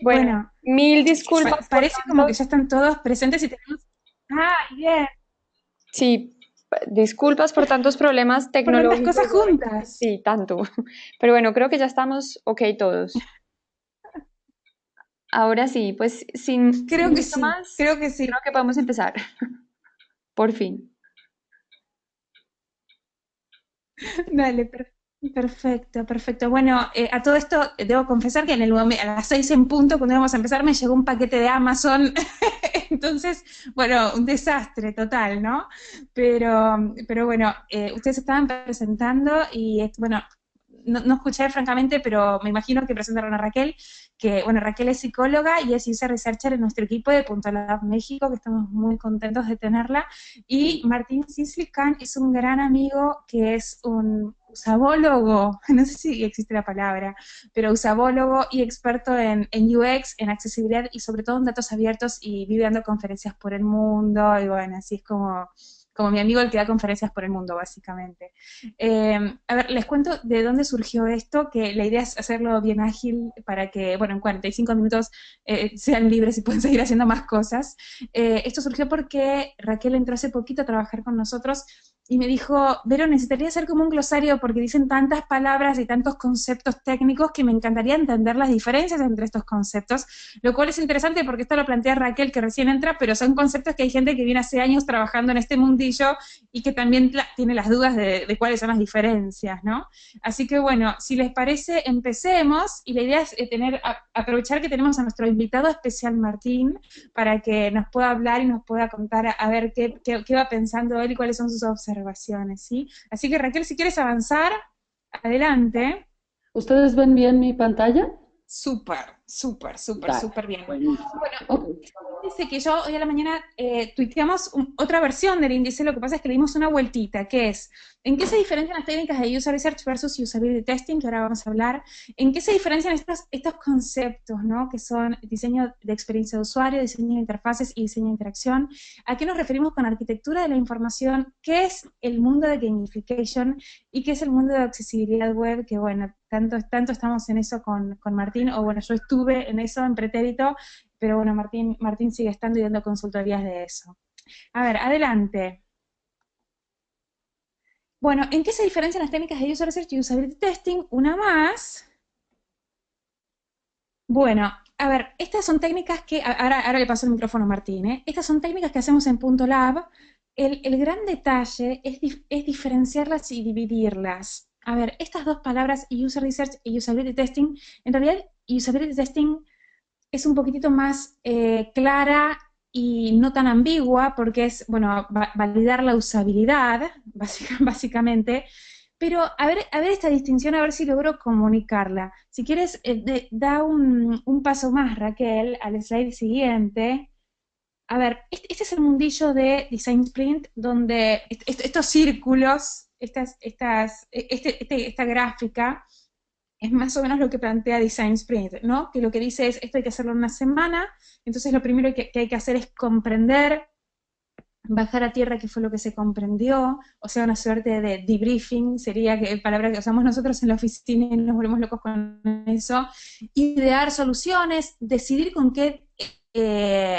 Bueno, Bueno, mil disculpas por parece como que tantos, ya están todos presentes y tenemos... Ah, bien, sí, disculpas por tantos problemas por tantas tecnológicos cosas hoy. juntas. Sí, tanto. Pero bueno, creo que ya estamos ok todos. Ahora sí, pues sin Creo que mucho sí, más, creo que creo sí. que podemos empezar. Por fin. Dale, perfecto, perfecto. Bueno, a todo esto debo confesar que en el a las 6 en punto, cuando íbamos a empezar, me llegó un paquete de Amazon. Entonces, bueno, un desastre total, ¿no? Pero bueno, ustedes estaban presentando y, bueno, no escuché francamente, pero me imagino que presentaron a Raquel, que, bueno, Raquel es psicóloga y es user researcher en nuestro equipo de Punto Lab México, que estamos muy contentos de tenerla. Y Martín Sislican es un gran amigo que es un usabólogo, no sé si existe la palabra, pero usabólogo y experto en UX, en accesibilidad y sobre todo en datos abiertos y vive dando conferencias por el mundo y bueno, así es como mi amigo el que da conferencias por el mundo, básicamente. A ver, les cuento de dónde surgió esto, que la idea es hacerlo bien ágil para que, bueno, en 45 minutos sean libres y puedan seguir haciendo más cosas. Esto surgió porque Raquel entró hace poquito a trabajar con nosotros y me dijo, Vero, necesitaría hacer como un glosario porque dicen tantas palabras y tantos conceptos técnicos que me encantaría entender las diferencias entre estos conceptos, lo cual es interesante porque esto lo plantea Raquel que recién entra, pero son conceptos que hay gente que viene hace años trabajando en este mundillo y que también tiene las dudas de cuáles son las diferencias, ¿no? Así que bueno, si les parece, empecemos y la idea es aprovechar que tenemos a nuestro invitado especial Martín para que nos pueda hablar y nos pueda contar a ver qué va pensando él y cuáles son sus observaciones, ¿sí? Así que Raquel, si quieres avanzar, adelante. ¿Ustedes ven bien mi pantalla? Súper, súper, súper, Dale, súper bien. buenísimo. Bueno, Ok. dice que yo hoy a la mañana tuiteamos otra versión del índice, lo que pasa es que le dimos una vueltita, que es, ¿en qué se diferencian las técnicas de user research versus usability testing, que ahora vamos a hablar? ¿En qué se diferencian estos conceptos, ¿no? Que son diseño de experiencia de usuario, diseño de interfaces y diseño de interacción? ¿A qué nos referimos con arquitectura de la información? ¿Qué es el mundo de gamification? ¿Y qué es el mundo de accesibilidad web? Que bueno, tanto estamos en eso con Martín, o bueno, yo estuve en eso en pretérito, pero bueno, Martín sigue estando y dando consultorías de eso. A ver, adelante. Bueno, ¿en qué se diferencian las técnicas de user research y usability testing? Una más. Bueno, a ver, estas son técnicas que, ahora le paso el micrófono a Martín, ¿eh? Estas son técnicas que hacemos en Punto Lab. El gran detalle es diferenciarlas y dividirlas. A ver, estas dos palabras, user research y usability testing, en realidad usability testing es un poquitito más clara y no tan ambigua, porque es, bueno, validar la usabilidad, básicamente. Pero a ver esta distinción, a ver si logro comunicarla. Si quieres, da un paso más, Raquel, al slide siguiente. A ver, este es el mundillo de Design Sprint, donde estos círculos, esta gráfica, es más o menos lo que plantea Design Sprint, ¿no? Que lo que dice es, esto hay que hacerlo en una semana, entonces lo primero que hay que hacer es comprender, bajar a tierra qué fue lo que se comprendió, o sea, una suerte de debriefing, sería que palabra que usamos nosotros en la oficina y nos volvemos locos con eso, idear soluciones, decidir eh,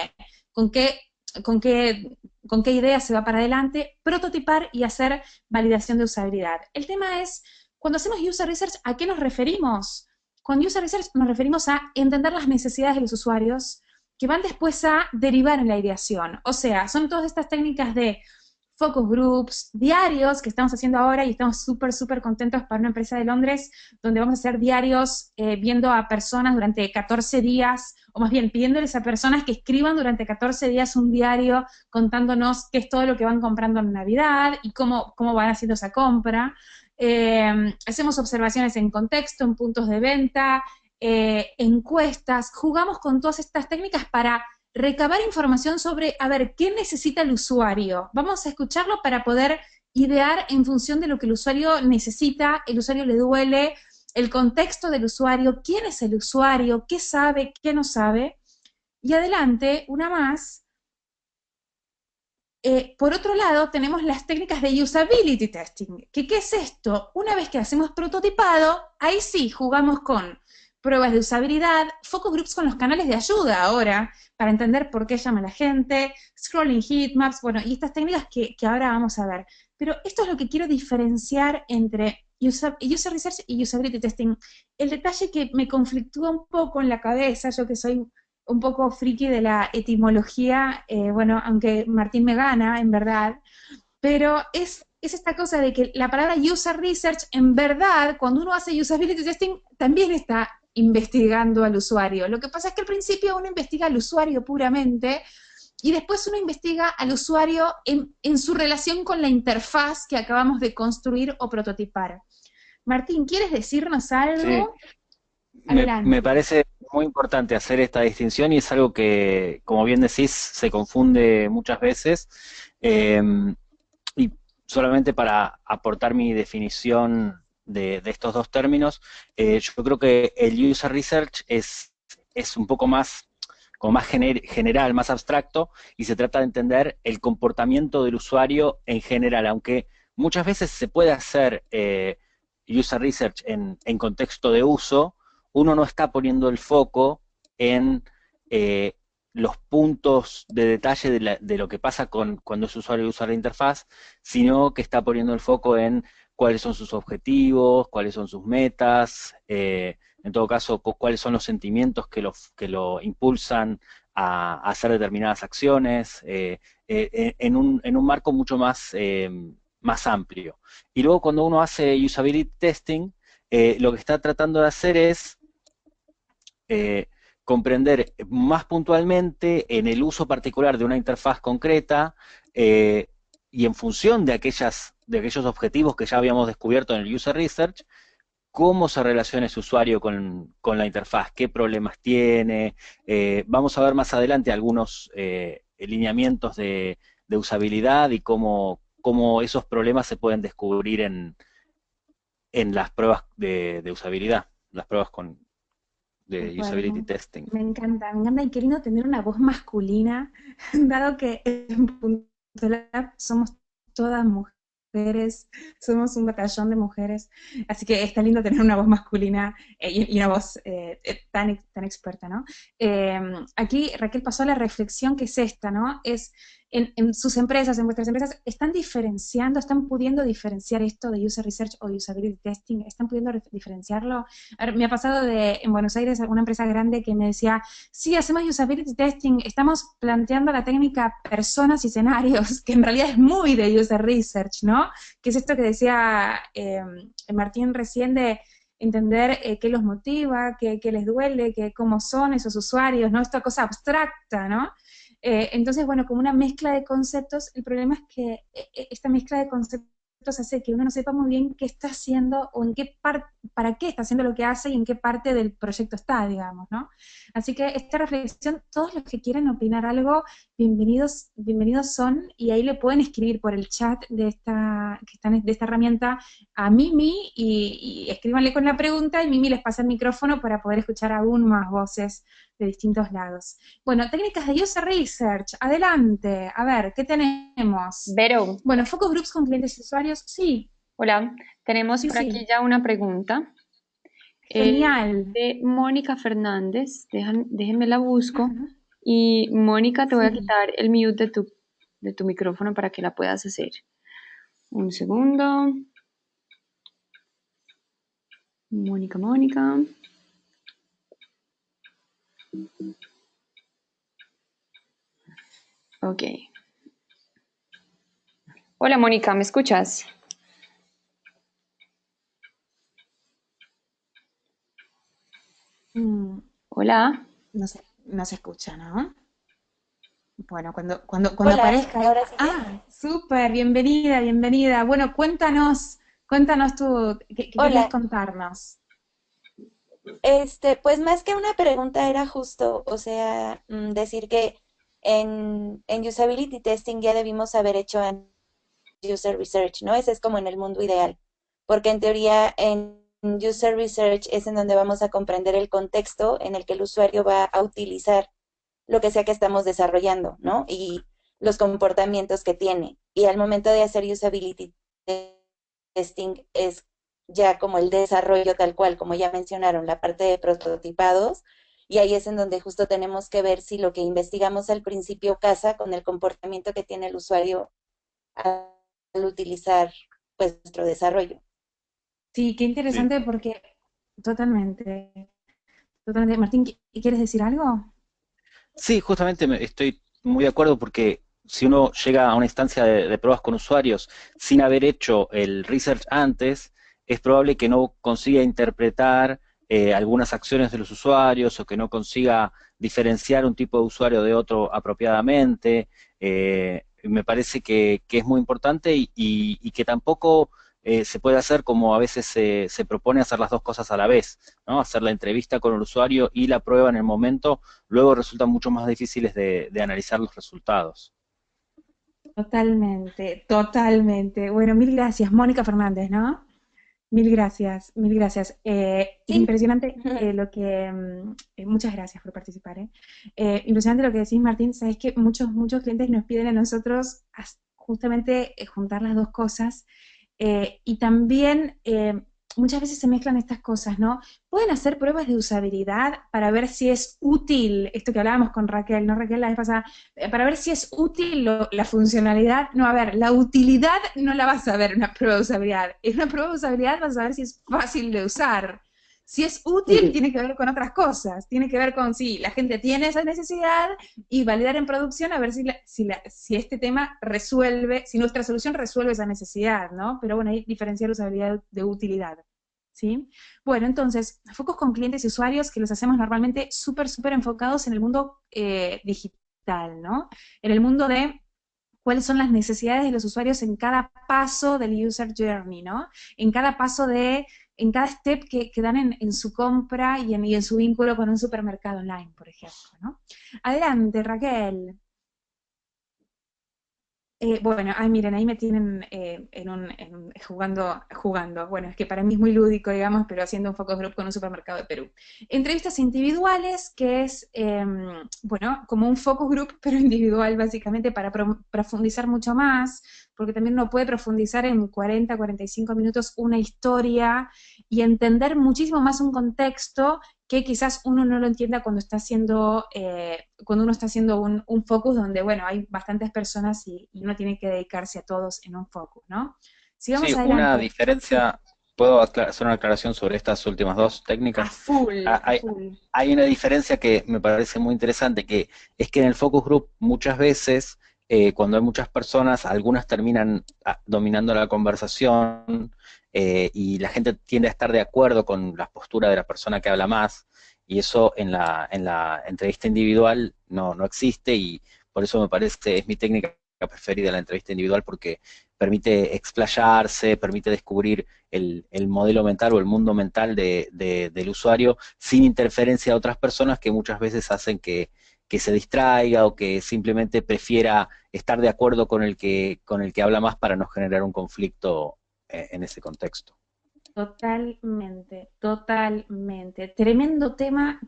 con qué, con qué, con qué idea se va para adelante, prototipar y hacer validación de usabilidad. El tema es, cuando hacemos user research, ¿a qué nos referimos? Con user research nos referimos a entender las necesidades de los usuarios, que van después a derivar en la ideación. O sea, son todas estas técnicas de focus groups, diarios que estamos haciendo ahora y estamos súper, súper contentos para una empresa de Londres donde vamos a hacer diarios viendo a personas durante 14 días, o más bien pidiéndoles a personas que escriban durante 14 días un diario contándonos qué es todo lo que van comprando en Navidad y cómo van haciendo esa compra. Hacemos observaciones en contexto, en puntos de venta, encuestas, jugamos con todas estas técnicas para recabar información sobre, a ver, ¿qué necesita el usuario? Vamos a escucharlo para poder idear en función de lo que el usuario necesita, el usuario le duele, el contexto del usuario, quién es el usuario, qué sabe, qué no sabe. Y adelante, una más. Por otro lado, tenemos las técnicas de usability testing. ¿Qué es esto? Una vez que hacemos prototipado, ahí sí jugamos con pruebas de usabilidad, focus groups con los canales de ayuda ahora, para entender por qué llama la gente, scrolling heatmaps, bueno, y estas técnicas que ahora vamos a ver. Pero esto es lo que quiero diferenciar entre user research y usability testing. El detalle que me conflictúa un poco en la cabeza, yo que soy un poco friki de la etimología, bueno, aunque Martín me gana, en verdad, pero es esta cosa de que la palabra user research, en verdad, cuando uno hace usability testing, también está investigando al usuario. Lo que pasa es que al principio uno investiga al usuario puramente y después uno investiga al usuario en su relación con la interfaz que acabamos de construir o prototipar. Martín, ¿quieres decirnos Sí, algo? me Adelante. parece muy importante hacer esta distinción y es algo que, como bien decís, se confunde muchas veces. Eh, y solamente para aportar mi definición de estos dos términos, yo creo que el user research es un poco más, como más general, más abstracto, y se trata de entender el comportamiento del usuario en general, aunque muchas veces se puede hacer user research en contexto de uso, uno no está poniendo el foco en los puntos de detalle de lo que pasa cuando es usuario usa la interfaz, sino que está poniendo el foco en cuáles son sus objetivos, cuáles son sus metas, en todo caso, cuáles son los sentimientos que lo impulsan a hacer determinadas acciones, en un marco mucho más amplio. Y luego cuando uno hace usability testing, lo que está tratando de hacer es comprender más puntualmente en el uso particular de una interfaz concreta y en función de aquellos objetivos que ya habíamos descubierto en el user research, cómo se relaciona ese usuario con la interfaz, qué problemas tiene. Vamos a ver más adelante algunos lineamientos de usabilidad y cómo esos problemas se pueden descubrir en las pruebas de usabilidad, las pruebas De de usability acuerdo. testing. Me encanta y qué lindo tener una voz masculina, dado que en Punto Lab somos todas mujeres, somos un batallón de mujeres, así que está lindo tener una voz masculina y una voz tan experta, ¿no? Aquí Raquel pasó a la reflexión que es esta, ¿no? Es en sus empresas, en vuestras empresas, ¿están diferenciando, están pudiendo diferenciar esto de user research o usability testing? ¿Están pudiendo diferenciarlo? A ver, me ha pasado en Buenos Aires alguna empresa grande que me decía, sí, hacemos usability testing, estamos planteando la técnica personas y escenarios, que en realidad es muy de user research, ¿no? Que es esto que decía Martín recién de entender qué los motiva, qué les duele, cómo son esos usuarios, ¿no? Esta cosa abstracta, ¿no? Entonces, bueno, como una mezcla de conceptos, el problema es que esta mezcla de conceptos hace que uno no sepa muy bien qué está haciendo o en qué para qué está haciendo lo que hace y en qué parte del proyecto está, digamos, ¿no? Así que esta reflexión, todos los que quieran opinar algo, bienvenidos son, y ahí le pueden escribir por el chat de esta herramienta a Mimi y escríbanle con la pregunta y Mimi les pasa el micrófono para poder escuchar aún más voces de distintos lados. Bueno, técnicas de user research, adelante, a ver, ¿qué tenemos? Vero, Bueno, focus groups con clientes y usuarios, sí, hola, tenemos sí, por aquí sí, ya una pregunta genial. de Mónica Fernández. Déjenme la busco. Ajá, Y Mónica, te voy a sí. quitar el mute de tu micrófono para que la puedas hacer. Un segundo. Mónica. Ok. Hola Mónica, ¿me escuchas? Mm, Hola. no se escucha, ¿no? Bueno, cuando Hola, aparezca ahí. ahora sí bien. Ah, súper, bienvenida, bienvenida. Bueno, cuéntanos tú, ¿qué querías Hola, contarnos? pues más que una pregunta era justo, o sea, decir que en usability testing ya debimos haber hecho user research, ¿no? Ese es como en el mundo ideal, porque en teoría en user research es en donde vamos a comprender el contexto en el que el usuario va a utilizar lo que sea que estamos desarrollando, ¿no? Y los comportamientos que tiene. Y al momento de hacer usability testing es ya como el desarrollo tal cual, como ya mencionaron, la parte de prototipados, y ahí es en donde justo tenemos que ver si lo que investigamos al principio casa con el comportamiento que tiene el usuario al utilizar pues nuestro desarrollo. Sí, qué Sí. interesante porque totalmente, totalmente. Martín, ¿quieres decir algo? Sí, justamente estoy muy de acuerdo porque si uno llega a una instancia de pruebas con usuarios sin haber hecho el research antes, es probable que no consiga interpretar algunas acciones de los usuarios o que no consiga diferenciar un tipo de usuario de otro apropiadamente. Me parece que es muy importante y que tampoco se puede hacer como a veces se propone hacer las dos cosas a la vez, ¿no? Hacer la entrevista con el usuario y la prueba en el momento luego resultan mucho más difíciles de analizar los resultados. Totalmente, totalmente. Bueno, mil gracias, Mónica Fernández, ¿no? Mil gracias, mil gracias. Sí. Impresionante lo que... muchas gracias por participar, ¿eh? Impresionante lo que decís, Martín. Sabés que muchos clientes nos piden a nosotros justamente juntar las dos cosas. Y también muchas veces se mezclan estas cosas, ¿no? Pueden hacer pruebas de usabilidad para ver si es útil, esto que hablábamos con Raquel, ¿no, Raquel? La vez pasada, para ver si es útil la funcionalidad. No, a ver, la utilidad no la vas a ver en una prueba de usabilidad. En una prueba de usabilidad vas a ver si es fácil de usar. Si es útil, tiene que ver con otras cosas. Tiene que ver con si la gente tiene esa necesidad y validar en producción a ver si este tema resuelve, si nuestra solución resuelve esa necesidad, ¿no? Pero bueno, hay diferenciar usabilidad de utilidad, ¿sí? Bueno, entonces, focos con clientes y usuarios que los hacemos normalmente súper enfocados en el mundo digital, ¿no? En el mundo de cuáles son las necesidades de los usuarios en cada paso del user journey, ¿no? En cada paso en cada step que dan en su compra y en su vínculo con un supermercado online, por ejemplo, ¿no? Adelante, Raquel. Bueno, ay, miren, ahí me tienen jugando. Bueno, es que para mí es muy lúdico, digamos, pero haciendo un focus group con un supermercado de Perú. Entrevistas individuales, que es, bueno, como un focus group, pero individual, básicamente, para profundizar mucho más, porque también uno puede profundizar en 40, 45 minutos una historia y entender muchísimo más un contexto que quizás uno no lo entienda cuando uno está haciendo un focus donde, bueno, hay bastantes personas y uno tiene que dedicarse a todos en un focus, ¿no? Sigamos Sí, una adelante. Sí, diferencia, puedo hacer una aclaración sobre estas últimas dos a técnicas. full, Ah, a Hay, full. hay una diferencia que me parece muy interesante, que es que en el focus group muchas veces, cuando hay muchas personas, algunas terminan dominando la conversación y la gente tiende a estar de acuerdo con la postura de la persona que habla más, y eso en la entrevista individual no existe, y por eso me parece, es mi técnica preferida la entrevista individual, porque permite explayarse, permite descubrir el modelo mental o el mundo mental del usuario sin interferencia de otras personas que muchas veces hacen que se distraiga o que simplemente prefiera estar de acuerdo con el que habla más para no generar un conflicto en ese contexto. Totalmente, totalmente. Tremendo tema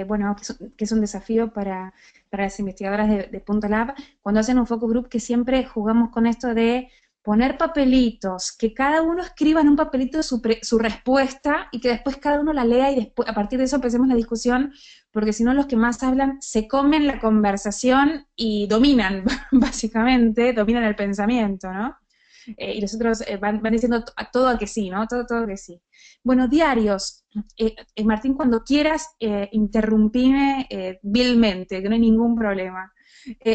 bueno, que es un desafío para las investigadoras de Punto Lab, cuando hacen un focus group, que siempre jugamos con esto de poner papelitos, que cada uno escriba en un papelito su respuesta y que después cada uno la lea y después, a partir de eso empecemos la discusión, porque si no los que más hablan se comen la conversación y dominan, básicamente, dominan el pensamiento, ¿no? Y los otros van diciendo todo a que sí, ¿no? Todo que sí. Bueno, diarios. Martín, cuando quieras, interrumpime vilmente, que no hay ningún problema.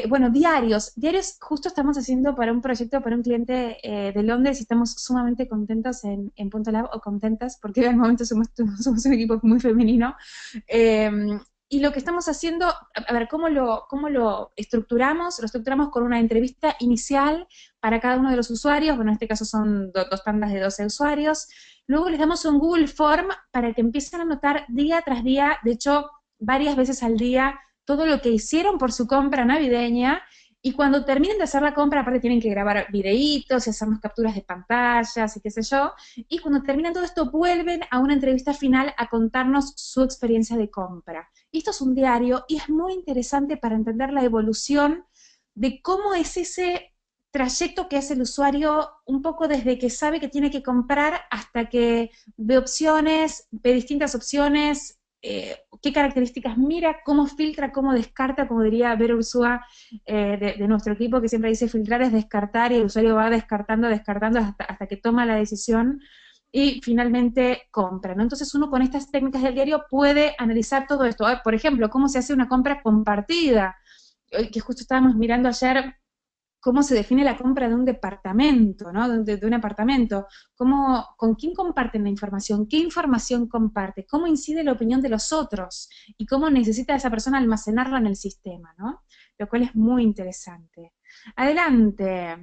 Bueno, diarios. Diarios justo estamos haciendo para un proyecto, para un cliente de Londres y estamos sumamente contentos en Punto Lab, o contentas, porque al momento somos un equipo muy femenino. Eh, y lo que estamos haciendo, a ver, ¿cómo lo estructuramos? Lo estructuramos con una entrevista inicial para cada uno de los usuarios, bueno, en este caso son dos tandas de 12 usuarios. Luego les damos un Google Form para que empiecen a anotar día tras día, de hecho, varias veces al día, todo lo que hicieron por su compra navideña, y cuando terminen de hacer la compra, aparte tienen que grabar videitos y hacernos capturas de pantallas y qué sé yo, y cuando terminan todo esto vuelven a una entrevista final a contarnos su experiencia de compra. Y esto es un diario y es muy interesante para entender la evolución de cómo es trayecto que hace el usuario un poco desde que sabe que tiene que comprar hasta que ve opciones, ve distintas opciones, qué características mira, cómo filtra, cómo descarta, como diría Vera Ursúa de nuestro equipo, que siempre dice filtrar es descartar, y el usuario va descartando, descartando hasta que toma la decisión y finalmente compra, ¿no? Entonces uno con estas técnicas del diario puede analizar todo esto. Por ejemplo, cómo se hace una compra compartida, que justo estábamos mirando ayer cómo se define la compra de un departamento, ¿no? De un apartamento, con quién comparten la información, qué información comparte, cómo incide la opinión de los otros y cómo necesita esa persona almacenarla en el sistema, ¿no? Lo cual es muy interesante. Adelante.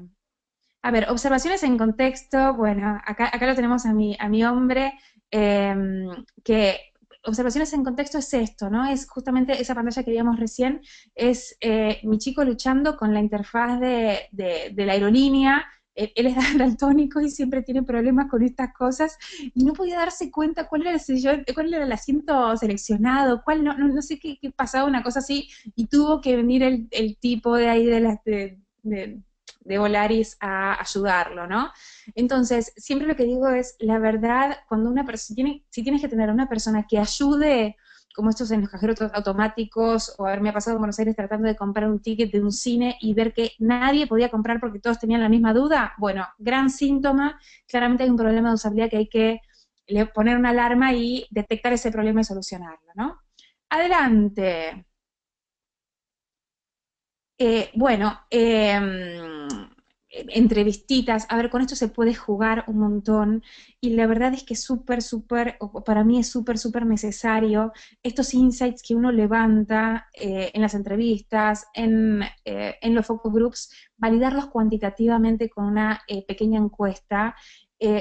A ver, observaciones en contexto, bueno, acá lo tenemos a mi hombre, que observaciones en contexto es esto, ¿no? Es justamente esa pantalla que vimos recién, es mi chico luchando con la interfaz de la aerolínea. Él es daltónico y siempre tiene problemas con estas cosas, y no podía darse cuenta cuál era el sillón, cuál era el asiento seleccionado, cuál no sé qué pasaba, una cosa así, y tuvo que venir el tipo de ahí de Volaris a ayudarlo, ¿no? Entonces, siempre lo que digo es, la verdad, cuando una persona, si tienes que tener una persona que ayude, como estos en los cajeros automáticos, o a ver, me ha pasado en Buenos Aires tratando de comprar un ticket de un cine y ver que nadie podía comprar porque todos tenían la misma duda, bueno, gran síntoma, claramente hay un problema de usabilidad que hay que poner una alarma y detectar ese problema y solucionarlo, ¿no? Adelante. Bueno, entrevistitas, a ver, con esto se puede jugar un montón, y la verdad es que es súper, o para mí es súper necesario estos insights que uno levanta en las entrevistas, en los focus groups, validarlos cuantitativamente con una pequeña encuesta,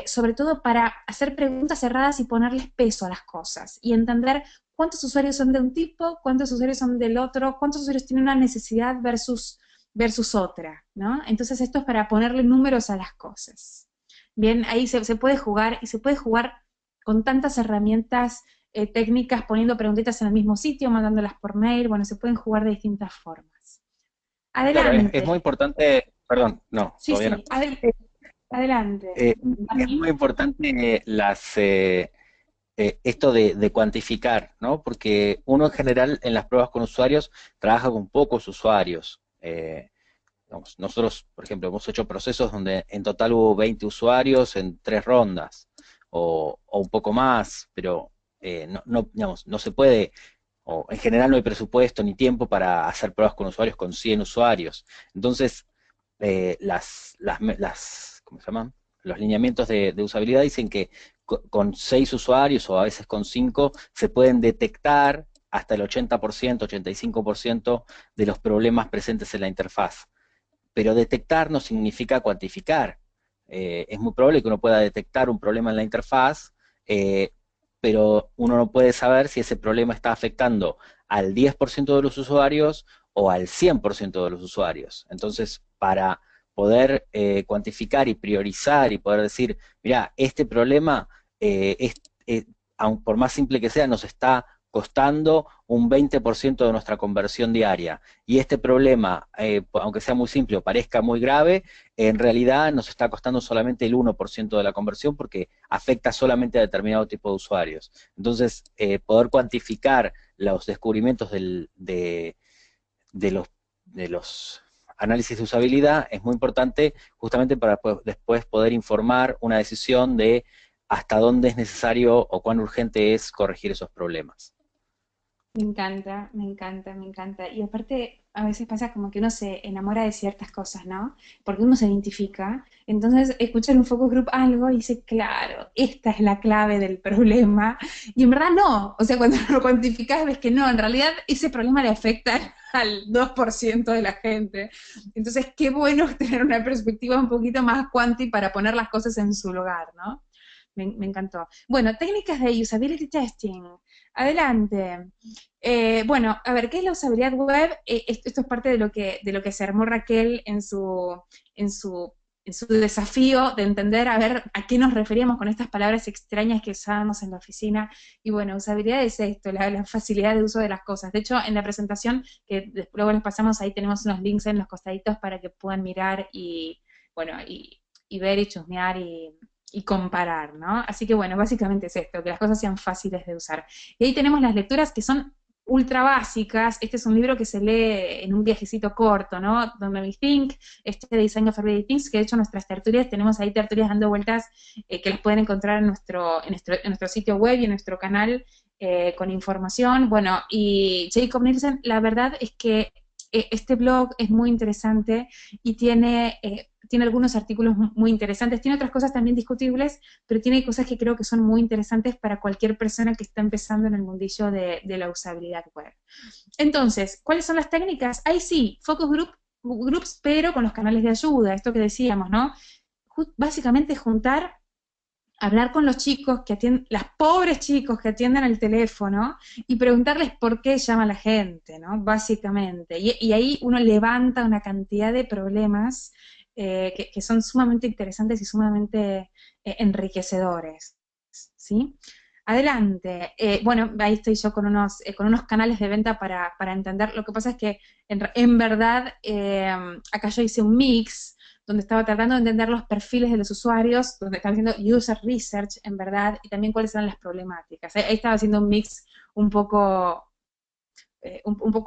sobre todo para hacer preguntas cerradas y ponerles peso a las cosas, y entender cuántos usuarios son de un tipo, cuántos usuarios son del otro, cuántos usuarios tienen una necesidad versus otra, ¿no? Entonces esto es para ponerle números a las cosas. Bien, ahí se puede jugar, y se puede jugar con tantas herramientas técnicas, poniendo preguntitas en el mismo sitio, mandándolas por mail, bueno, se pueden jugar de distintas formas. Claro, Adelante. es muy importante, perdón, no, Sí, todavía no. adelante. Es muy importante esto de cuantificar, ¿no? Porque uno en general en las pruebas con usuarios trabaja con pocos usuarios. Digamos, nosotros, por ejemplo, hemos hecho procesos donde en total hubo 20 usuarios en 3 rondas, o un poco más, pero digamos, no se puede, o en general no hay presupuesto ni tiempo para hacer pruebas con usuarios con 100 usuarios. Entonces, ¿cómo se llaman? Los lineamientos de usabilidad dicen que con 6 usuarios o a veces con 5 se pueden detectar hasta el 80%, 85% de los problemas presentes en la interfaz. Pero detectar no significa cuantificar. Es muy probable que uno pueda detectar un problema en la interfaz, pero uno no puede saber si ese problema está afectando al 10% de los usuarios o al 100% de los usuarios. Entonces, para poder cuantificar y priorizar y poder decir, mira, este problema, aun por más simple que sea, nos está costando un 20% de nuestra conversión diaria. Y este problema, aunque sea muy simple o parezca muy grave, en realidad nos está costando solamente el 1% de la conversión porque afecta solamente a determinado tipo de usuarios. Entonces, poder cuantificar los descubrimientos de los análisis de usabilidad es muy importante justamente para después poder informar una decisión de hasta dónde es necesario o cuán urgente es corregir esos problemas. Me encanta, me encanta, me encanta. Y aparte, a veces pasa como que uno se enamora de ciertas cosas, ¿no? Porque uno se identifica. Entonces, escucha en un focus group algo y dice, claro, esta es la clave del problema. Y en verdad no. O sea, cuando lo cuantificas ves que no, en realidad ese problema le afecta al 2% de la gente. Entonces, qué bueno tener una perspectiva un poquito más cuanti para poner las cosas en su lugar, ¿no? Me encantó. Bueno, técnicas de usability testing. Adelante. Bueno, a ver, ¿qué es la usabilidad web? Esto es parte de lo que se armó Raquel en su su desafío de entender a ver a qué nos referíamos con estas palabras extrañas que usábamos en la oficina. Y bueno, usabilidad es esto, la facilidad de uso de las cosas. De hecho, en la presentación, que luego les pasamos, ahí tenemos unos links en los costaditos para que puedan mirar y, bueno, y ver y chusmear y comparar, ¿no? Así que bueno, básicamente es esto, que las cosas sean fáciles de usar. Y ahí tenemos las lecturas que son ultra básicas. Este es un libro que se lee en un viajecito corto, ¿no? Don't Make Me Think, este de Design of Everyday Things, que de hecho nuestras tertulias, tenemos ahí tertulias dando vueltas que las pueden encontrar en nuestro sitio web y en nuestro canal con información. Bueno, y Jacob Nielsen, la verdad es que este blog es muy interesante y tiene algunos artículos muy interesantes, tiene otras cosas también discutibles, pero tiene cosas que creo que son muy interesantes para cualquier persona que está empezando en el mundillo de la usabilidad web. Entonces, ¿cuáles son las técnicas? Ahí sí, focus groups, pero con los canales de ayuda, esto que decíamos, ¿no? Básicamente hablar con los chicos que atienden, los pobres chicos que atienden el teléfono y preguntarles por qué llama la gente, ¿no? Básicamente. Y ahí uno levanta una cantidad de problemas que son sumamente interesantes y sumamente enriquecedores, ¿sí? Adelante. Bueno, ahí estoy yo con unos canales de venta para entender. Lo que pasa es que en verdad acá yo hice un mix donde estaba tratando de entender los perfiles de los usuarios, donde estaba haciendo user research, en verdad, y también cuáles eran las problemáticas. Ahí estaba haciendo un mix un poco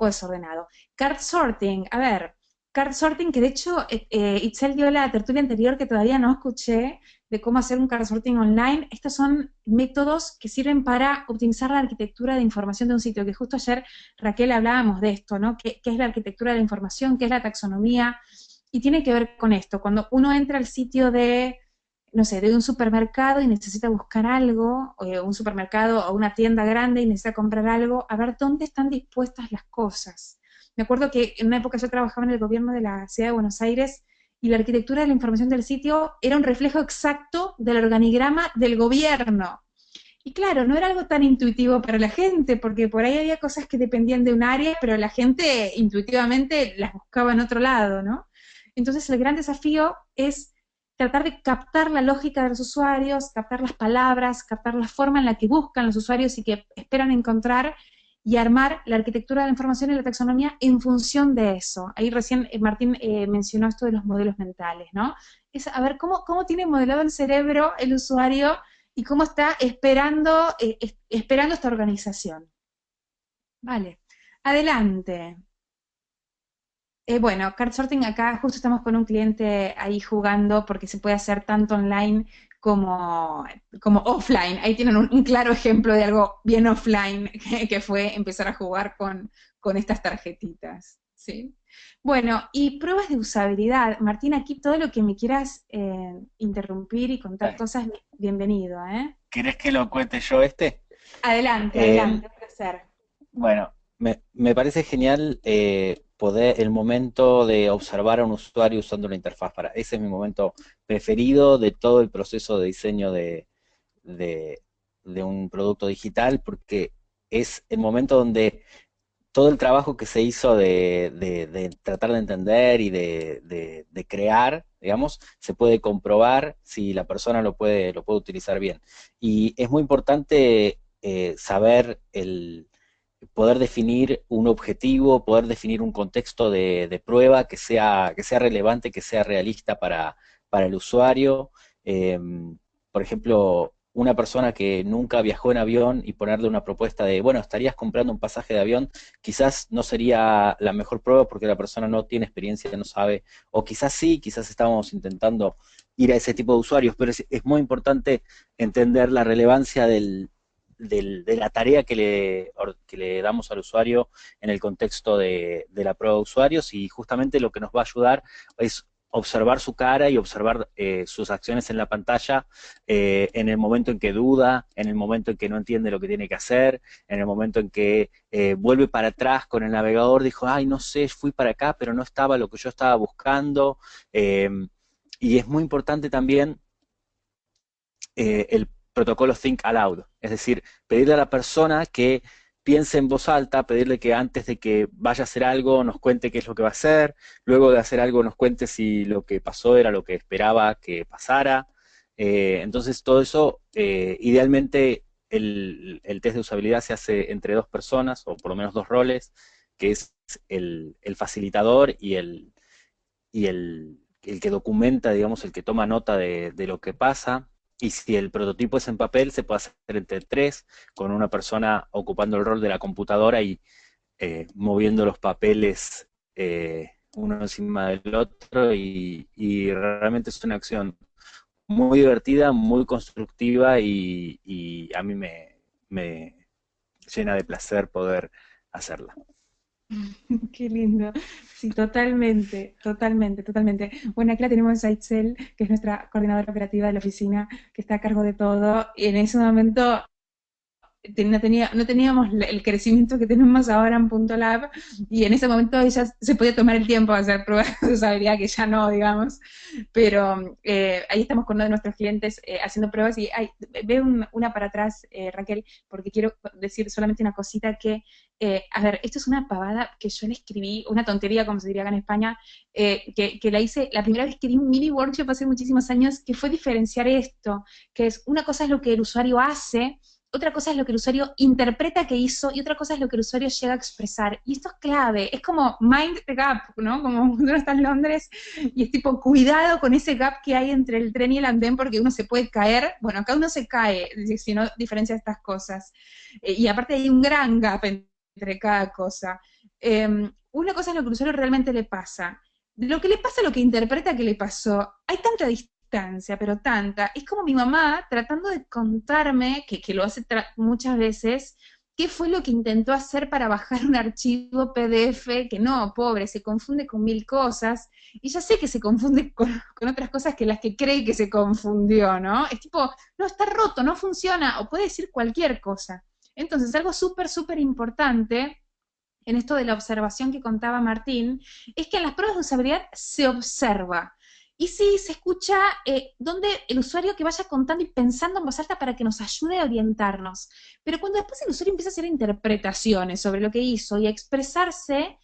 desordenado. Card sorting, a ver, card sorting, que de hecho Itzel dio la tertulia anterior que todavía no escuché, de cómo hacer un card sorting online. Estos son métodos que sirven para optimizar la arquitectura de información de un sitio, que justo ayer Raquel hablábamos de esto, ¿no? ¿Qué es la arquitectura de la información? ¿Qué es la taxonomía? Y tiene que ver con esto. Cuando uno entra al sitio de, no sé, de un supermercado y necesita buscar algo, o un supermercado o una tienda grande y necesita comprar algo, a ver dónde están dispuestas las cosas. Me acuerdo que en una época yo trabajaba en el gobierno de la ciudad de Buenos Aires y la arquitectura de la información del sitio era un reflejo exacto del organigrama del gobierno. Y claro, no era algo tan intuitivo para la gente, porque por ahí había cosas que dependían de un área, pero la gente intuitivamente las buscaba en otro lado, ¿no? Entonces el gran desafío es tratar de captar la lógica de los usuarios, captar las palabras, captar la forma en la que buscan los usuarios y que esperan encontrar, y armar la arquitectura de la información y la taxonomía en función de eso. Ahí recién Martín mencionó esto de los modelos mentales, ¿no? Es a ver cómo tiene modelado el cerebro el usuario y cómo está esperando esta organización. Vale, adelante. Bueno, card sorting acá justo estamos con un cliente ahí jugando porque se puede hacer tanto online como offline. Ahí tienen un claro ejemplo de algo bien offline que fue empezar a jugar con estas tarjetitas, ¿sí? Bueno, y pruebas de usabilidad. Martín, aquí todo lo que me quieras interrumpir y contar cosas, bienvenido, ¿eh? ¿Querés que lo cuente yo este? Adelante, un placer. Bueno, me parece genial el momento de observar a un usuario usando una interfaz. Ese es mi momento preferido de todo el proceso de diseño de un producto digital, porque es el momento donde todo el trabajo que se hizo de tratar de entender y de crear, digamos, se puede comprobar si la persona lo puede utilizar bien. Y es muy importante saber poder definir un objetivo, poder definir un contexto de prueba que sea relevante, que sea realista para el usuario. Por ejemplo, una persona que nunca viajó en avión y ponerle una propuesta de, bueno, estarías comprando un pasaje de avión, quizás no sería la mejor prueba porque la persona no tiene experiencia, no sabe, o quizás sí, quizás estábamos intentando ir a ese tipo de usuarios, pero es muy importante entender la relevancia de la tarea que le damos al usuario en el contexto de la prueba de usuarios, y justamente lo que nos va a ayudar es observar su cara y observar sus acciones en la pantalla en el momento en que duda, en el momento en que no entiende lo que tiene que hacer, en el momento en que vuelve para atrás con el navegador, dijo, ay, no sé, fui para acá, pero no estaba lo que yo estaba buscando. Y es muy importante también el protocolo Think Aloud, es decir, pedirle a la persona que piense en voz alta, pedirle que antes de que vaya a hacer algo nos cuente qué es lo que va a hacer, luego de hacer algo nos cuente si lo que pasó era lo que esperaba que pasara. Entonces todo eso, idealmente el test de usabilidad se hace entre dos personas, o por lo menos dos roles, que es el facilitador y el que documenta, digamos, el que toma nota de lo que pasa. Y si el prototipo es en papel, se puede hacer entre tres, con una persona ocupando el rol de la computadora y moviendo los papeles uno encima del otro, y realmente es una acción muy divertida, muy constructiva, y a mí me llena de placer poder hacerla. Qué lindo. Sí, totalmente, totalmente, totalmente. Bueno, aquí la tenemos a Itzel, que es nuestra coordinadora operativa de la oficina, que está a cargo de todo. Y en ese momento no teníamos el crecimiento que tenemos ahora en Punto Lab, y en ese momento ella se podía tomar el tiempo de hacer pruebas de usabilidad, que ya no, digamos, pero ahí estamos con uno de nuestros clientes haciendo pruebas, y veo una para atrás, Raquel, porque quiero decir solamente una cosita que, a ver, esto es una pavada que yo le escribí, una tontería, como se diría acá en España, que la hice la primera vez que di un mini workshop hace muchísimos años, que fue diferenciar esto, que es, una cosa es lo que el usuario hace, otra cosa es lo que el usuario interpreta que hizo, y otra cosa es lo que el usuario llega a expresar. Y esto es clave, es como mind the gap, ¿no? Como cuando uno está en Londres y es tipo, cuidado con ese gap que hay entre el tren y el andén, porque uno se puede caer. Bueno, acá uno se cae si no diferencia estas cosas. Y aparte hay un gran gap entre cada cosa. Una cosa es lo que al usuario realmente le pasa. Lo que le pasa, lo que interpreta que le pasó, hay tanta distancia, pero tanta. Es como mi mamá tratando de contarme, que lo hace muchas veces, qué fue lo que intentó hacer para bajar un archivo PDF, que no, pobre, se confunde con 1000 cosas, y ya sé que se confunde con otras cosas que las que cree que se confundió, ¿no? Es tipo, no, está roto, no funciona, o puede decir cualquier cosa. Entonces, algo súper, súper importante en esto de la observación que contaba Martín, es que en las pruebas de usabilidad se observa. Y sí, se escucha donde el usuario que vaya contando y pensando en voz alta para que nos ayude a orientarnos. Pero cuando después el usuario empieza a hacer interpretaciones sobre lo que hizo y a expresarse,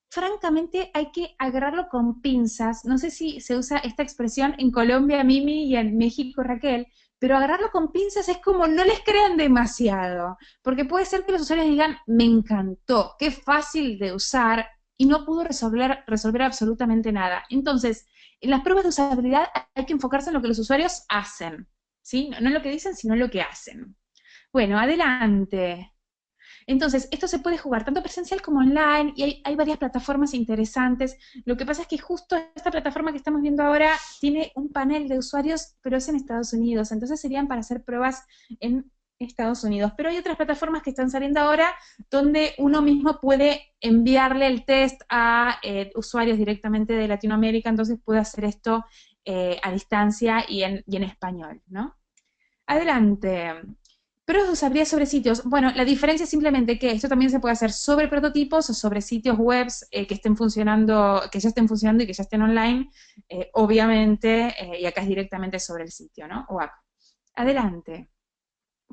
francamente hay que agarrarlo con pinzas. No sé si se usa esta expresión en Colombia, Mimi, y en México, Raquel, pero agarrarlo con pinzas es como no les crean demasiado, porque puede ser que los usuarios digan, me encantó, qué fácil de usar, y no pudo resolver absolutamente nada. Entonces, en las pruebas de usabilidad hay que enfocarse en lo que los usuarios hacen, ¿sí? No en lo que dicen, sino en lo que hacen. Bueno, adelante. Entonces, esto se puede jugar tanto presencial como online, y hay varias plataformas interesantes. Lo que pasa es que justo esta plataforma que estamos viendo ahora tiene un panel de usuarios, pero es en Estados Unidos, entonces serían para hacer pruebas en Estados Unidos. Pero hay otras plataformas que están saliendo ahora donde uno mismo puede enviarle el test a usuarios directamente de Latinoamérica, entonces puede hacer esto a distancia y en español, ¿no? Adelante. Pruebas de usabilidad sobre sitios. Bueno, la diferencia es simplemente que esto también se puede hacer sobre prototipos o sobre sitios web que estén funcionando, que ya estén funcionando y que ya estén online, obviamente, y acá es directamente sobre el sitio, ¿no? O acá. Adelante.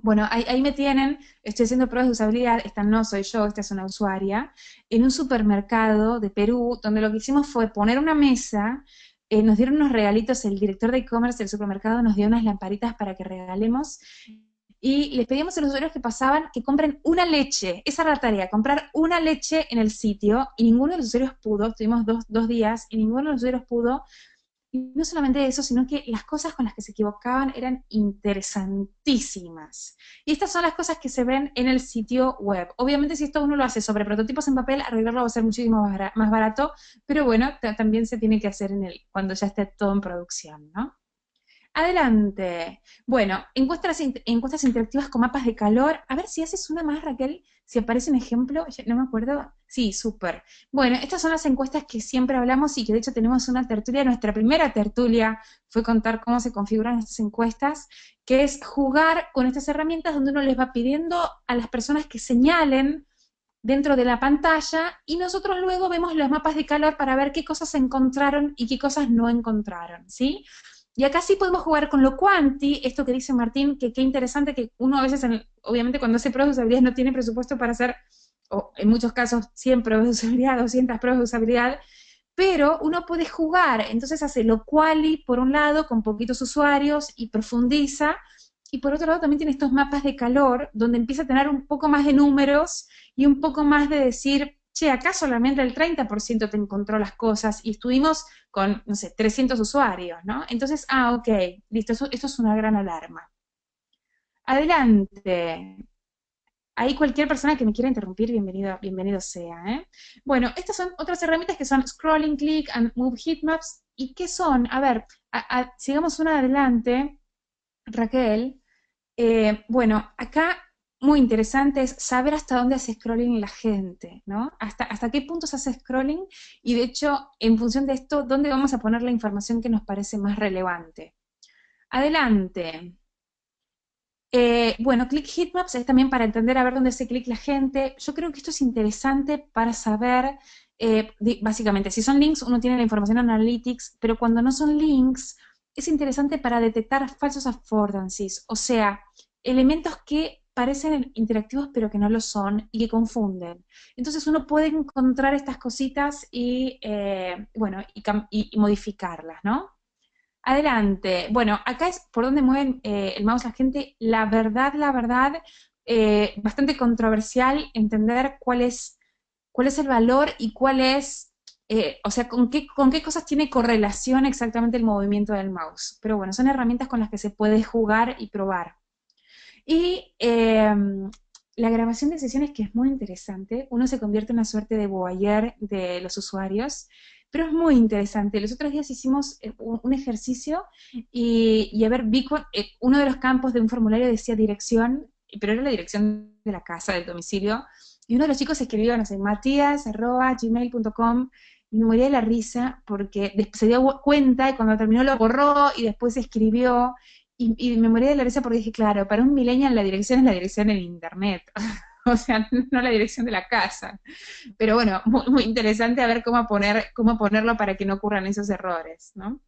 Bueno, ahí me tienen, estoy haciendo pruebas de usabilidad, esta no soy yo, esta es una usuaria, en un supermercado de Perú, donde lo que hicimos fue poner una mesa, nos dieron unos regalitos, el director de e-commerce del supermercado nos dio unas lamparitas para que regalemos, y les pedíamos a los usuarios que pasaban que compren una leche. Esa era la tarea, comprar una leche en el sitio, y ninguno de los usuarios pudo. Estuvimos dos días y ninguno de los usuarios pudo. Y no solamente eso, sino que las cosas con las que se equivocaban eran interesantísimas. Y estas son las cosas que se ven en el sitio web. Obviamente, si esto uno lo hace sobre prototipos en papel, arreglarlo va a ser muchísimo más barato, pero bueno, también se tiene que hacer cuando ya esté todo en producción, ¿no? Adelante. Bueno, encuestas interactivas con mapas de calor. A ver si haces una más, Raquel, si aparece un ejemplo. No me acuerdo. Sí, súper. Bueno, estas son las encuestas que siempre hablamos y que de hecho tenemos una tertulia. Nuestra primera tertulia fue contar cómo se configuran estas encuestas, que es jugar con estas herramientas donde uno les va pidiendo a las personas que señalen dentro de la pantalla, y nosotros luego vemos los mapas de calor para ver qué cosas encontraron y qué cosas no encontraron, ¿sí? Y acá sí podemos jugar con lo quanti, esto que dice Martín, que qué interesante que uno a veces, obviamente cuando hace pruebas de usabilidad no tiene presupuesto para hacer, o en muchos casos 100 pruebas de usabilidad, 200 pruebas de usabilidad, pero uno puede jugar, entonces hace lo quali por un lado, con poquitos usuarios, y profundiza, y por otro lado también tiene estos mapas de calor, donde empieza a tener un poco más de números, y un poco más de decir, che, acá solamente el 30% te encontró las cosas, y estuvimos con, no sé, 300 usuarios, ¿no? Entonces, ok, listo, esto es una gran alarma. Adelante. Ahí cualquier persona que me quiera interrumpir, bienvenido sea, ¿eh? Bueno, estas son otras herramientas que son Scrolling, Click and Move Heatmaps. ¿Y qué son? A ver, sigamos una adelante, Raquel. Bueno, acá muy interesante es saber hasta dónde hace scrolling la gente, ¿no? Hasta qué puntos hace scrolling y de hecho, en función de esto, dónde vamos a poner la información que nos parece más relevante. Adelante. Bueno, Click Heatmaps es también para entender a ver dónde hace clic la gente. Yo creo que esto es interesante para saber, básicamente, si son links, uno tiene la información en Analytics, pero cuando no son links, es interesante para detectar falsos affordances, o sea, elementos que parecen interactivos pero que no lo son y que confunden. Entonces uno puede encontrar estas cositas y, bueno, y modificarlas, ¿no? Adelante. Bueno, acá es por donde mueven el mouse la gente. La verdad, bastante controversial entender cuál es el valor y cuál es, o sea, con qué cosas tiene correlación exactamente el movimiento del mouse. Pero bueno, son herramientas con las que se puede jugar y probar. Y la grabación de sesiones, que es muy interesante, uno se convierte en una suerte de voyeur de los usuarios, pero es muy interesante. Los otros días hicimos un ejercicio y a ver, uno de los campos de un formulario decía dirección, pero era la dirección de la casa, del domicilio, y uno de los chicos escribió, no sé, matías@gmail.com, y me moría de la risa porque se dio cuenta y cuando terminó lo borró y después escribió, y me morí de la risa porque dije, claro, para un millennial la dirección es la dirección en internet, o sea, no la dirección de la casa. Pero bueno, muy interesante a ver cómo ponerlo para que no ocurran esos errores, ¿no?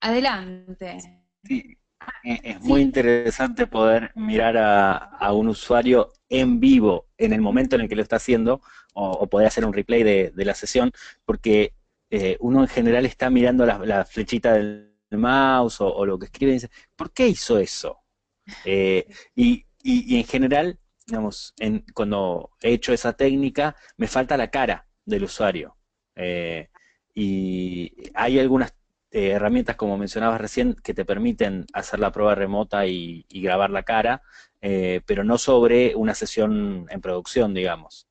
Adelante. Sí, es muy Sí, interesante poder mirar a un usuario en vivo en el momento en el que lo está haciendo, o poder hacer un replay de la sesión, porque uno en general está mirando la flechita del mouse o lo que escribe y dice, ¿por qué hizo eso? Y en general, digamos, cuando he hecho esa técnica, me falta la cara del usuario. Eh, y hay algunas herramientas, como mencionabas recién, que te permiten hacer la prueba remota y grabar la cara, pero no sobre una sesión en producción, digamos.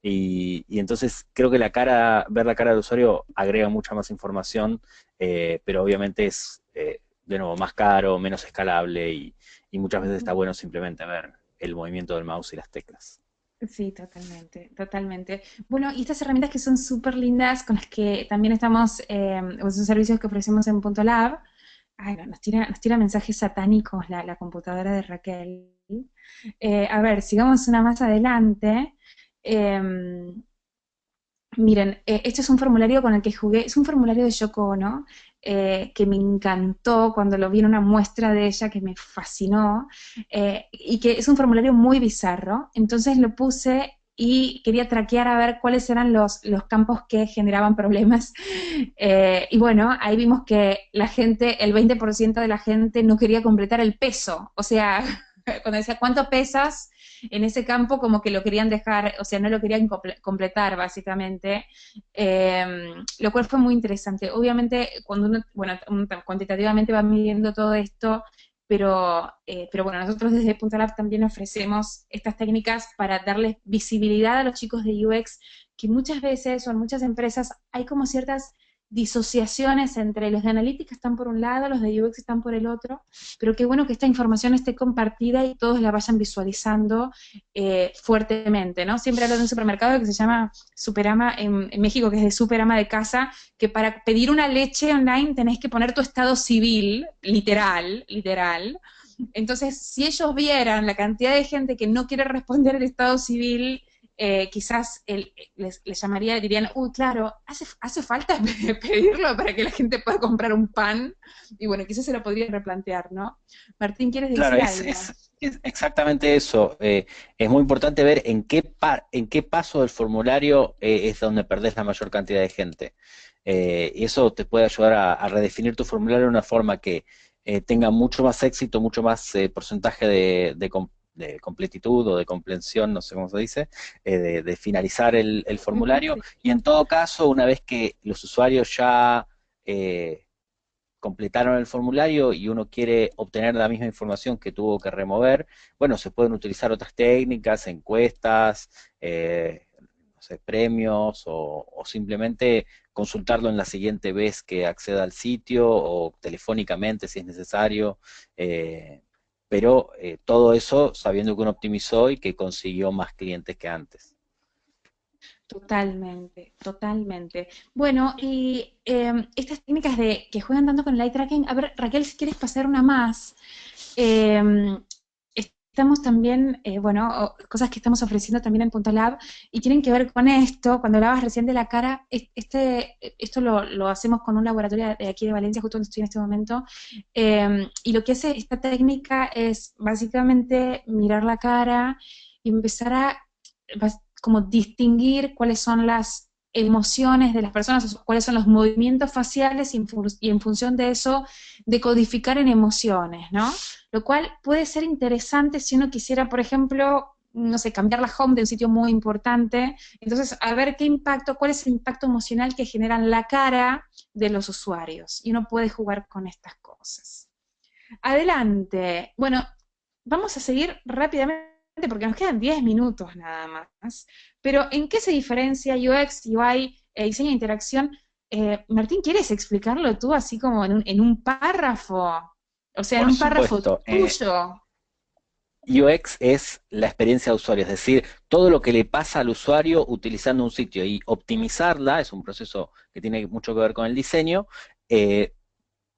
Y entonces creo que ver la cara del usuario agrega mucha más información, pero obviamente es, de nuevo, más caro, menos escalable y muchas veces está bueno simplemente ver el movimiento del mouse y las teclas. sí, totalmente, totalmente. Bueno, y estas herramientas que son súper lindas, con las que también estamos, son servicios que ofrecemos en Punto Lab. Ay, no, nos tira mensajes satánicos la computadora de Raquel. A ver, sigamos una más adelante. Em, Miren, este es un formulario con el que jugué, es un formulario de Yoko Ono, que me encantó cuando lo vi en una muestra de ella que me fascinó, y que es un formulario muy bizarro, entonces lo puse y quería traquear a ver cuáles eran los campos que generaban problemas, y bueno, ahí vimos que el 20% de la gente no quería completar el peso, o sea, cuando decía cuánto pesas, en ese campo como que lo querían dejar, o sea, no lo querían completar básicamente, lo cual fue muy interesante. Obviamente, cuando uno, bueno, cuantitativamente va midiendo todo esto, pero bueno, nosotros desde Punta Lab también ofrecemos estas técnicas para darles visibilidad a los chicos de UX, que muchas veces o en muchas empresas hay como ciertas disociaciones entre los de analítica están por un lado, los de UX están por el otro, pero qué bueno que esta información esté compartida y todos la vayan visualizando fuertemente, ¿no? Siempre hablo de un supermercado que se llama Superama en México, que es de Superama de casa, que para pedir una leche online tenés que poner tu estado civil, literal, literal. Entonces, si ellos vieran la cantidad de gente que no quiere responder el estado civil, quizás les llamaría, dirían, uy, claro, hace falta pedirlo para que la gente pueda comprar un pan, y bueno, quizás se lo podría replantear, ¿no? Martín, ¿quieres Claro, decir algo? es exactamente eso. Es muy importante ver en qué paso del formulario es donde perdés la mayor cantidad de gente. Y eso te puede ayudar a redefinir tu formulario de una forma que tenga mucho más éxito, mucho más porcentaje de completitud o de comprensión, no sé cómo se dice, de finalizar el formulario. Sí. Y en todo caso, una vez que los usuarios ya completaron el formulario y uno quiere obtener la misma información que tuvo que remover, bueno, se pueden utilizar otras técnicas, encuestas, no sé, premios o simplemente consultarlo en la siguiente vez que acceda al sitio o telefónicamente si es necesario, pero todo eso sabiendo que uno optimizó y que consiguió más clientes que antes. Totalmente, totalmente. Bueno, y estas técnicas que juegan tanto con el eye tracking, a ver, Raquel, si quieres pasar una más. Eh, Estamos también, bueno, cosas que estamos ofreciendo también en Punto Lab y tienen que ver con esto. Cuando hablabas recién de la cara, esto lo hacemos con un laboratorio de aquí de Valencia, justo donde estoy en este momento, y lo que hace esta técnica es básicamente mirar la cara y empezar a como distinguir cuáles son las emociones de las personas, cuáles son los movimientos faciales y en función de eso decodificar en emociones, ¿no? Lo cual puede ser interesante si uno quisiera, por ejemplo, no sé, cambiar la home de un sitio muy importante, entonces a ver qué impacto, cuál es el impacto emocional que genera en la cara de los usuarios, y uno puede jugar con estas cosas. Adelante. Bueno, vamos a seguir rápidamente porque nos quedan 10 minutos nada más. Pero ¿en qué se diferencia UX, UI, diseño de interacción? Martín, ¿quieres explicarlo tú así como en un párrafo? O sea, en Por un párrafo supuesto, tuyo. UX es la experiencia de usuario, es decir, todo lo que le pasa al usuario utilizando un sitio y optimizarla es un proceso que tiene mucho que ver con el diseño,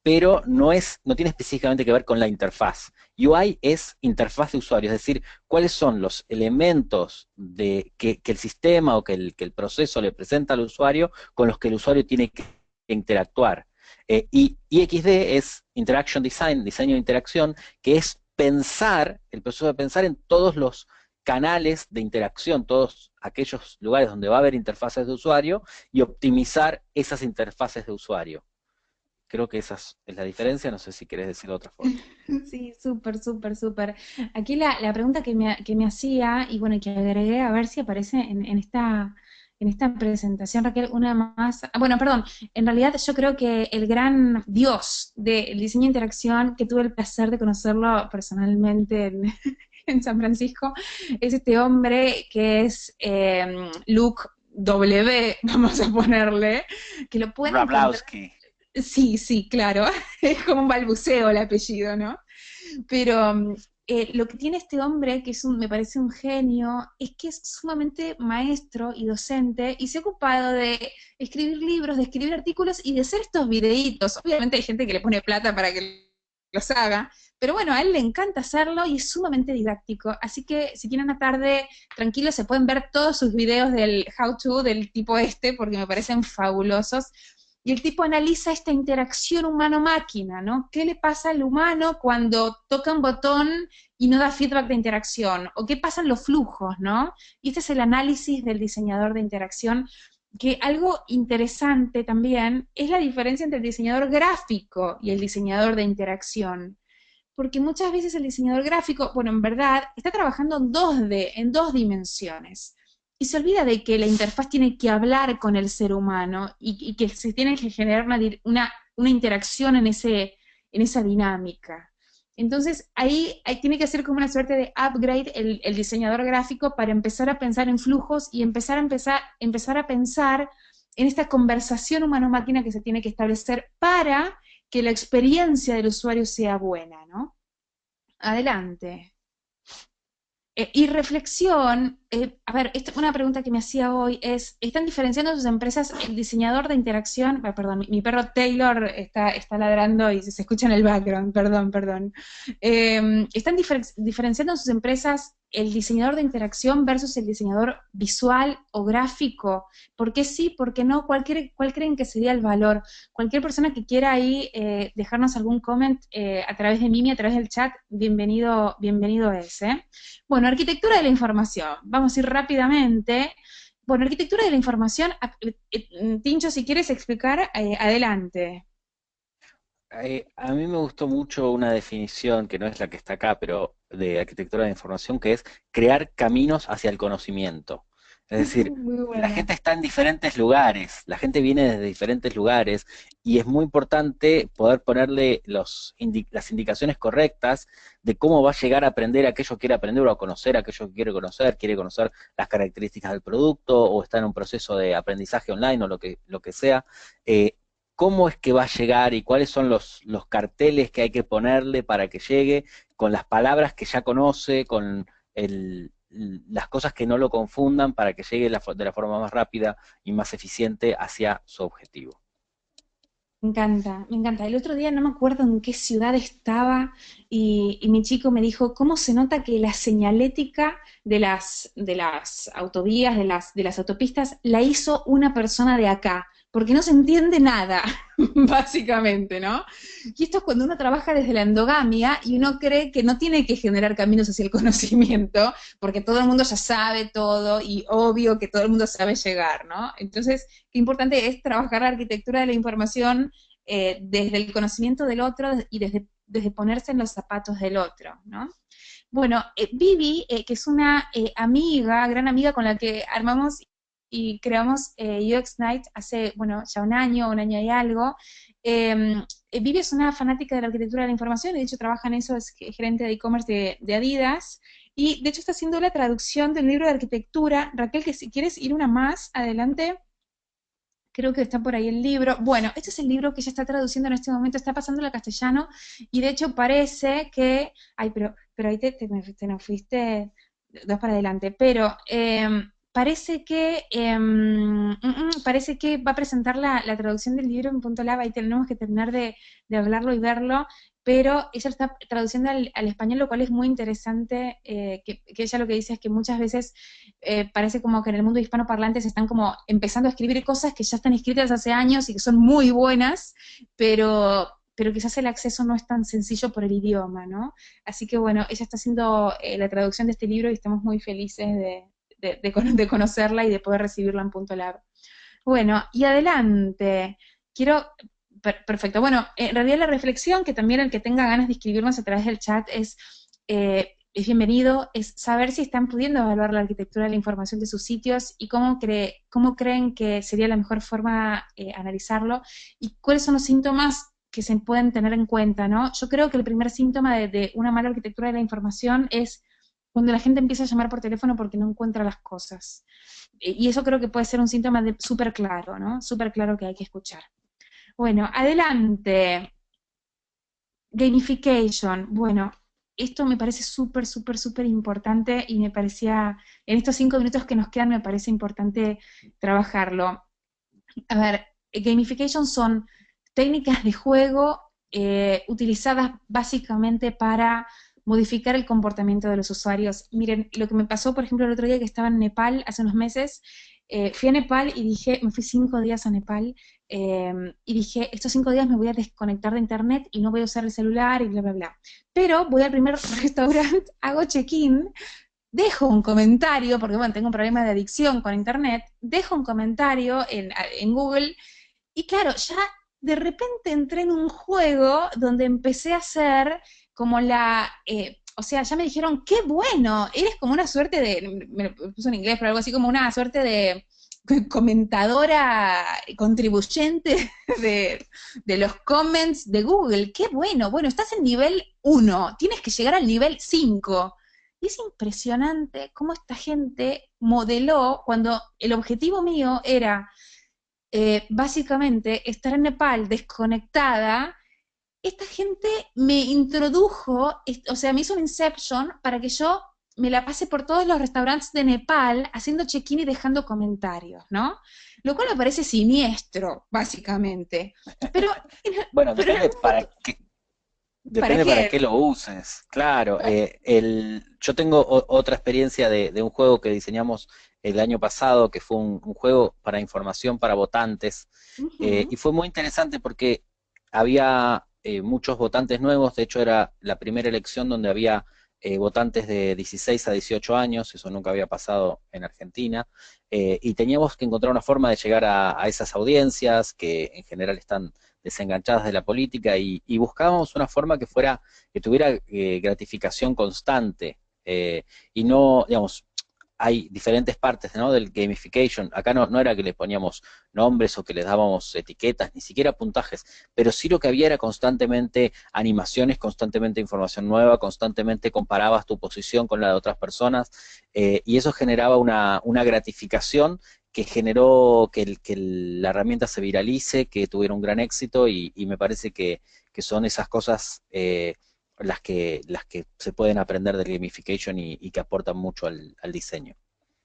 pero no tiene específicamente que ver con la interfaz. UI es interfaz de usuario, es decir, cuáles son los elementos que el sistema o que el proceso le presenta al usuario con los que el usuario tiene que interactuar. Y IXD es Interaction Design, diseño de interacción, que es el proceso de pensar en todos los canales de interacción, todos aquellos lugares donde va a haber interfaces de usuario y optimizar esas interfaces de usuario. Creo que esa es la diferencia, no sé si querés decirlo de otra forma. Sí, súper, súper, súper. Aquí la pregunta que me hacía, y bueno, que agregué a ver si aparece en esta presentación, Raquel, una más. Bueno, perdón, en realidad yo creo que el gran dios del diseño de interacción, que tuve el placer de conocerlo personalmente en San Francisco, es este hombre que es Luke W, vamos a ponerle, que lo pueden encontrar. Rablowski. Sí, sí, claro, es como un balbuceo el apellido, ¿no? Pero lo que tiene este hombre, que me parece un genio, es que es sumamente maestro y docente y se ha ocupado de escribir libros, de escribir artículos y de hacer estos videitos. Obviamente hay gente que le pone plata para que los haga, pero bueno, a él le encanta hacerlo y es sumamente didáctico. Así que si tienen una tarde tranquila, se pueden ver todos sus videos del how to del tipo porque me parecen fabulosos. Y el tipo analiza esta interacción humano-máquina, ¿no? ¿Qué le pasa al humano cuando toca un botón y no da feedback de interacción? ¿O qué pasa en los flujos, ¿no? Y este es el análisis del diseñador de interacción, que algo interesante también es la diferencia entre el diseñador gráfico y el diseñador de interacción. Porque muchas veces el diseñador gráfico, bueno, en verdad, está trabajando en 2D, en dos dimensiones y se olvida de que la interfaz tiene que hablar con el ser humano y que se tiene que generar una interacción en esa dinámica. Entonces, ahí tiene que hacer como una suerte de upgrade el diseñador gráfico para empezar a pensar en flujos y empezar a pensar en esta conversación humano-máquina que se tiene que establecer para que la experiencia del usuario sea buena, ¿no? Adelante. Y reflexión, A ver, una pregunta que me hacía hoy es, ¿están diferenciando sus empresas el diseñador de interacción? Perdón, mi perro Taylor está ladrando y se escucha en el background, perdón. ¿Están diferenciando sus empresas el diseñador de interacción versus el diseñador visual o gráfico? ¿Por qué sí, por qué no? ¿Cuál creen que sería el valor? Cualquier persona que quiera ahí dejarnos algún comment a través de Mimi, a través del chat, bienvenido es, ¿eh? Bueno, arquitectura de la información. Vamos a ir rápidamente. Bueno, arquitectura de la información. Tincho, si quieres explicar, adelante. A mí me gustó mucho una definición, que no es la que está acá, pero de arquitectura de información, que es crear caminos hacia el conocimiento. Es decir, Muy la buena. gente está en diferentes lugares, la gente viene desde diferentes lugares y es muy importante poder ponerle las indicaciones correctas de cómo va a llegar a aprender aquello que quiere aprender o a conocer aquello que quiere conocer las características del producto o está en un proceso de aprendizaje online o lo que sea. Cómo es que va a llegar y cuáles son los carteles que hay que ponerle para que llegue, con las palabras que ya conoce, con las cosas que no lo confundan para que llegue de la forma más rápida y más eficiente hacia su objetivo. Me encanta, me encanta. El otro día no me acuerdo en qué ciudad estaba y mi chico me dijo, ¿cómo se nota que la señalética de las autovías, de las autopistas, la hizo una persona de acá? Porque no se entiende nada, básicamente, ¿no? Y esto es cuando uno trabaja desde la endogamia y uno cree que no tiene que generar caminos hacia el conocimiento, porque todo el mundo ya sabe todo y obvio que todo el mundo sabe llegar, ¿no? Entonces, qué importante es trabajar la arquitectura de la información desde el conocimiento del otro y desde ponerse en los zapatos del otro, ¿no? Bueno, Vivi, que es una amiga, gran amiga con la que armamos y creamos UX Night hace, bueno, ya un año y algo. Vivi es una fanática de la arquitectura de la información, y de hecho trabaja en eso, es gerente de e-commerce de Adidas, y de hecho está haciendo la traducción del libro de arquitectura. Raquel, que si quieres ir una más adelante, creo que está por ahí el libro. Bueno, este es el libro que ella está traduciendo en este momento, está pasándolo al castellano, y de hecho parece que, ay, pero ahí te nos fuiste dos para adelante, pero parece que va a presentar la traducción del libro en Punto Lab, ahí tenemos que terminar de hablarlo y verlo, pero ella está traduciendo al español, lo cual es muy interesante, que ella lo que dice es que muchas veces parece como que en el mundo hispanoparlante se están como empezando a escribir cosas que ya están escritas hace años y que son muy buenas, pero quizás el acceso no es tan sencillo por el idioma, ¿no? Así que bueno, ella está haciendo la traducción de este libro y estamos muy felices de conocerla y de poder recibirla en Punto Lab. Bueno, y adelante. Quiero, perfecto. Bueno, en realidad la reflexión, que también el que tenga ganas de escribirnos a través del chat es bienvenido, es saber si están pudiendo evaluar la arquitectura de la información de sus sitios y cómo creen que sería la mejor forma analizarlo y cuáles son los síntomas que se pueden tener en cuenta, ¿no? Yo creo que el primer síntoma de una mala arquitectura de la información es cuando la gente empieza a llamar por teléfono porque no encuentra las cosas. Y eso creo que puede ser un síntoma súper claro, ¿no? Súper claro que hay que escuchar. Bueno, adelante. Gamification. Bueno, esto me parece súper importante y me parecía, en estos 5 minutos que nos quedan, me parece importante trabajarlo. A ver, gamification son técnicas de juego utilizadas básicamente para modificar el comportamiento de los usuarios. Miren, lo que me pasó, por ejemplo, el otro día que estaba en Nepal, hace unos meses, fui a Nepal y dije, me fui 5 días a Nepal, y dije, estos 5 días me voy a desconectar de internet y no voy a usar el celular y bla, bla, bla. Pero voy al primer restaurante, hago check-in, dejo un comentario, porque bueno, tengo un problema de adicción con internet, dejo un comentario en Google, y claro, ya de repente entré en un juego donde empecé a hacer como o sea, ya me dijeron, qué bueno, eres como una suerte me lo puso en inglés, pero algo así como una suerte de comentadora, contribuyente de los comments de Google, qué bueno, estás en nivel 1, tienes que llegar al nivel 5. Y es impresionante cómo esta gente modeló cuando el objetivo mío era básicamente estar en Nepal desconectada. Esta gente me introdujo, o sea, me hizo un inception para que yo me la pasé por todos los restaurantes de Nepal haciendo check-in y dejando comentarios, ¿no? Lo cual me parece siniestro, básicamente. Pero, Bueno, pero en depende algún para punto, qué, ¿para depende para qué qué? lo uses. Claro, yo tengo otra experiencia de un juego que diseñamos el año pasado, que fue un juego para información para votantes, y Ujú, fue muy interesante porque había muchos votantes nuevos. De hecho era la primera elección donde había votantes de 16 a 18 años, eso nunca había pasado en Argentina, y teníamos que encontrar una forma de llegar a esas audiencias que en general están desenganchadas de la política, y buscábamos una forma que fuera, que tuviera gratificación constante, y no, digamos, hay diferentes partes, ¿no?, del gamification. Acá no era que le poníamos nombres o que les dábamos etiquetas, ni siquiera puntajes, pero sí lo que había era constantemente animaciones, constantemente información nueva, constantemente comparabas tu posición con la de otras personas, y eso generaba una gratificación que generó que la herramienta se viralice, que tuviera un gran éxito, y me parece que son esas cosas las que se pueden aprender del gamification, y que aportan mucho al diseño.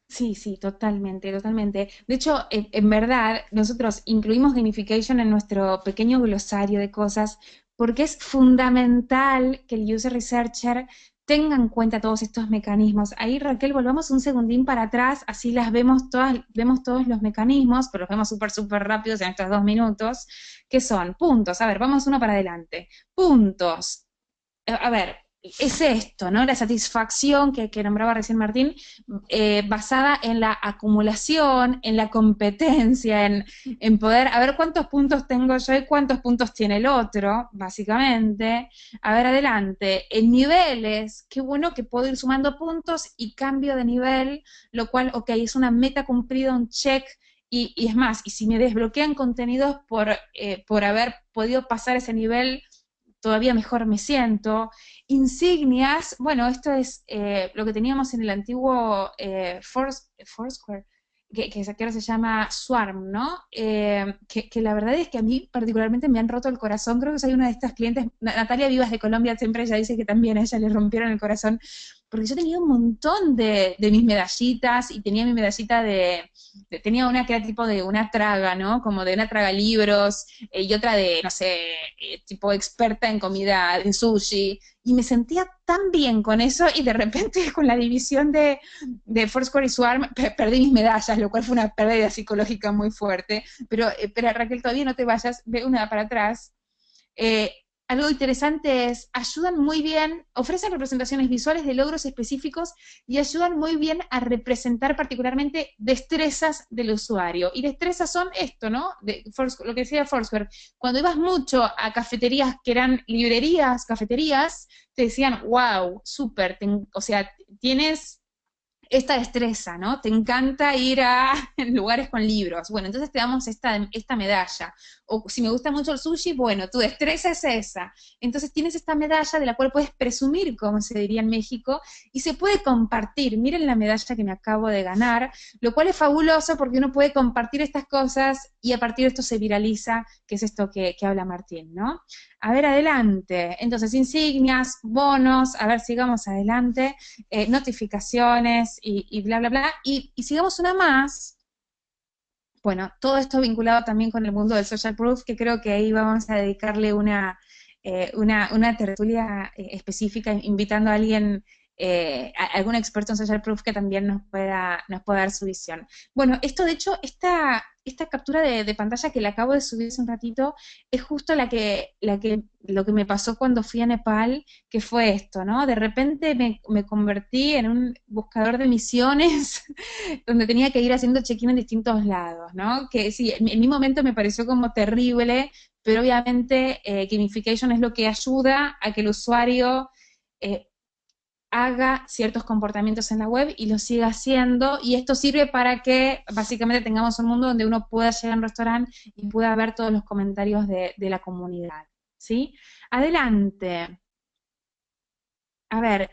sí, sí, totalmente, totalmente. De hecho, en verdad, nosotros incluimos gamification en nuestro pequeño glosario de cosas porque es fundamental que el user researcher tenga en cuenta todos estos mecanismos. Ahí, Raquel, volvamos un segundín para atrás, así las vemos todas, vemos todos los mecanismos, pero los vemos súper, súper rápidos en estos 2 minutos, que son puntos. A ver, vamos uno para adelante. Puntos. A ver, es esto, ¿no? La satisfacción que nombraba recién Martín, basada en la acumulación, en la competencia, en poder, a ver cuántos puntos tengo yo y cuántos puntos tiene el otro, básicamente. A ver, adelante. En niveles, qué bueno que puedo ir sumando puntos y cambio de nivel, lo cual, ok, es una meta cumplida, un check. Y es más, y si me desbloquean contenidos por haber podido pasar ese nivel, todavía mejor me siento. Insignias, bueno, esto es lo que teníamos en el antiguo Foursquare, que ahora se llama Swarm, ¿no? Que la verdad es que a mí particularmente me han roto el corazón. Creo que soy una de estas clientes, Natalia Vivas de Colombia, siempre ella dice que también a ella le rompieron el corazón, porque yo tenía un montón de mis medallitas y tenía mi medallita tenía una que era tipo de una traga, ¿no? Como de una traga libros, y otra de, no sé, tipo experta en comida, en sushi, y me sentía tan bien con eso, y de repente con la división de Foursquare y Swarm perdí mis medallas, lo cual fue una pérdida psicológica muy fuerte, pero Raquel, todavía no te vayas, ve una para atrás. Eh, Algo interesante es, ayudan muy bien, ofrecen representaciones visuales de logros específicos y ayudan muy bien a representar particularmente destrezas del usuario. Y destrezas son esto, ¿no? Lo que decía Foursquare. Cuando ibas mucho a cafeterías que eran librerías, cafeterías, te decían, wow, súper, o sea, tienes esta destreza, ¿no? Te encanta ir a lugares con libros. Bueno, entonces te damos esta medalla. O si me gusta mucho el sushi, bueno, tu destreza es esa. Entonces tienes esta medalla de la cual puedes presumir, como se diría en México, y se puede compartir. Miren la medalla que me acabo de ganar, lo cual es fabuloso porque uno puede compartir estas cosas y a partir de esto se viraliza, que es esto que habla Martín, ¿no? A ver, adelante. Entonces, insignias, bonos, a ver, sigamos adelante, notificaciones y bla, bla, bla. Y sigamos una más. Bueno, todo esto vinculado también con el mundo del social proof, que creo que ahí vamos a dedicarle una tertulia específica, invitando a alguien, algún experto en social proof que también nos pueda dar su visión. Bueno, esto de hecho, esta captura de pantalla que le acabo de subir hace un ratito, es justo lo que me pasó cuando fui a Nepal, que fue esto, ¿no? De repente me convertí en un buscador de misiones donde tenía que ir haciendo check-in en distintos lados, ¿no? Que sí, en mi momento me pareció como terrible, pero obviamente gamification es lo que ayuda a que el usuario eh, haga ciertos comportamientos en la web y lo siga haciendo, y esto sirve para que básicamente tengamos un mundo donde uno pueda llegar a un restaurante y pueda ver todos los comentarios de la comunidad, ¿sí? Adelante. A ver,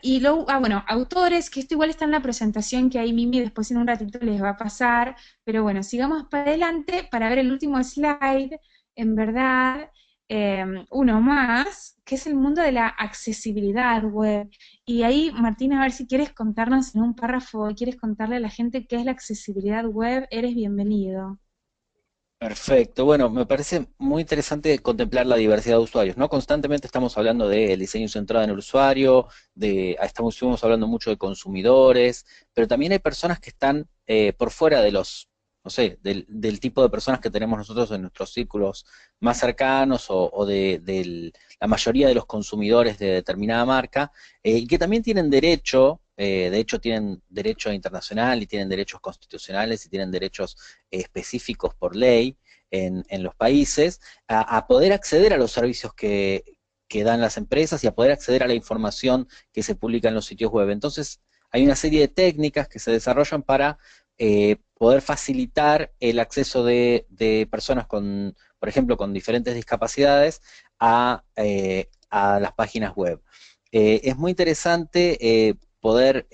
bueno, autores, que esto igual está en la presentación que ahí Mimi después en un ratito les va a pasar, pero bueno, sigamos para adelante para ver el último slide, en verdad. uno más, que es el mundo de la accesibilidad web. Y ahí, Martín, a ver si quieres contarnos en un párrafo, quieres contarle a la gente qué es la accesibilidad web, eres bienvenido. Perfecto. Bueno, me parece muy interesante contemplar la diversidad de usuarios, ¿no? Constantemente estamos hablando del diseño centrado en el usuario, estuvimos hablando mucho de consumidores, pero también hay personas que están por fuera de los, no sé, del tipo de personas que tenemos nosotros en nuestros círculos más cercanos o la mayoría de los consumidores de determinada marca, y que también tienen derecho, de hecho tienen derecho internacional y tienen derechos constitucionales y tienen derechos específicos por ley en los países, a poder acceder a los servicios que dan las empresas y a poder acceder a la información que se publica en los sitios web. Entonces, hay una serie de técnicas que se desarrollan para poder facilitar el acceso de personas con, por ejemplo, con diferentes discapacidades a las páginas web. Es muy interesante poder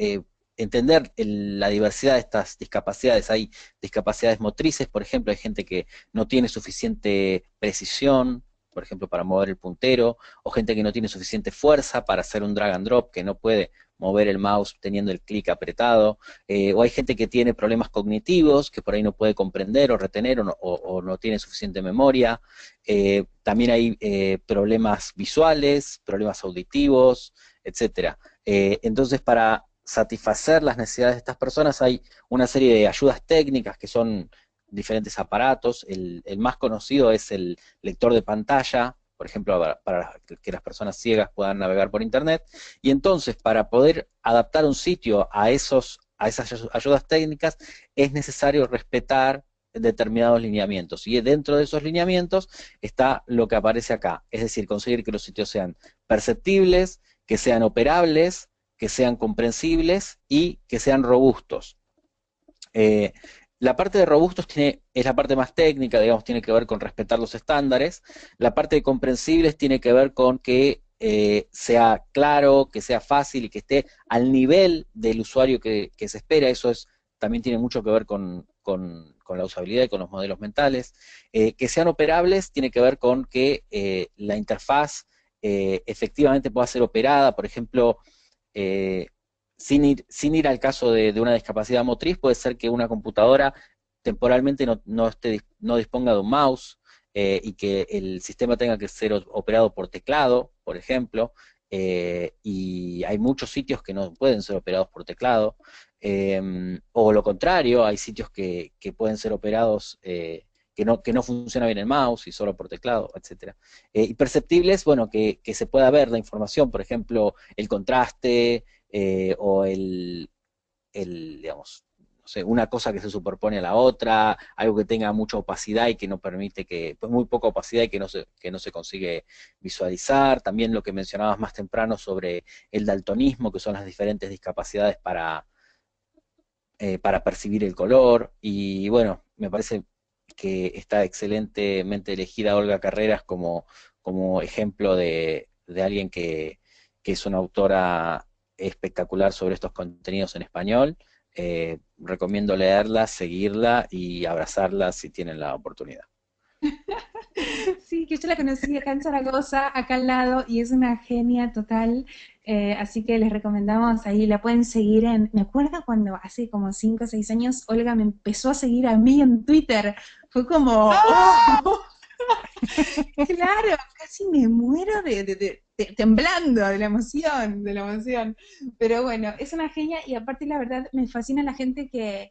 entender la diversidad de estas discapacidades. Hay discapacidades motrices, por ejemplo, hay gente que no tiene suficiente precisión, por ejemplo, para mover el puntero, o gente que no tiene suficiente fuerza para hacer un drag and drop, que no puede mover el mouse teniendo el clic apretado, o hay gente que tiene problemas cognitivos, que por ahí no puede comprender o retener o no tiene suficiente memoria, también hay problemas visuales, problemas auditivos, etcétera. Entonces, para satisfacer las necesidades de estas personas hay una serie de ayudas técnicas que son diferentes aparatos. El más conocido es el lector de pantalla, por ejemplo, para que las personas ciegas puedan navegar por internet, y entonces para poder adaptar un sitio a esas ayudas técnicas es necesario respetar determinados lineamientos, y dentro de esos lineamientos está lo que aparece acá, es decir, conseguir que los sitios sean perceptibles, que sean operables, que sean comprensibles y que sean robustos. La parte de robustos es la parte más técnica, digamos, tiene que ver con respetar los estándares. La parte de comprensibles tiene que ver con que sea claro, que sea fácil y que esté al nivel del usuario que se espera. Eso también tiene mucho que ver con la usabilidad y con los modelos mentales. Que sean operables tiene que ver con que la interfaz efectivamente pueda ser operada. Por ejemplo, sin ir al caso de una discapacidad motriz, puede ser que una computadora temporalmente no disponga de un mouse, y que el sistema tenga que ser operado por teclado, por ejemplo, y hay muchos sitios que no pueden ser operados por teclado, o lo contrario, hay sitios que pueden ser operados, que no funciona bien el mouse y solo por teclado, etcétera. Y perceptibles, bueno, que se pueda ver la información, por ejemplo, el contraste, o digamos, no sé, una cosa que se superpone a la otra, algo que tenga mucha opacidad y que no permite pues muy poca opacidad y que no se consigue visualizar. También lo que mencionabas más temprano sobre el daltonismo, que son las diferentes discapacidades para percibir el color. Y bueno, me parece que está excelentemente elegida Olga Carreras como ejemplo de alguien que es una autora espectacular sobre estos contenidos en español. Recomiendo leerla, seguirla y abrazarla si tienen la oportunidad. Sí, que yo la conocí acá en Zaragoza, acá al lado, y es una genia total, así que les recomendamos ahí, la pueden seguir me acuerdo cuando hace como 5 o 6 años Olga me empezó a seguir a mí en Twitter, fue como, ¡oh! Claro, casi me muero temblando de la emoción, pero bueno, es una genia y aparte la verdad me fascina la gente que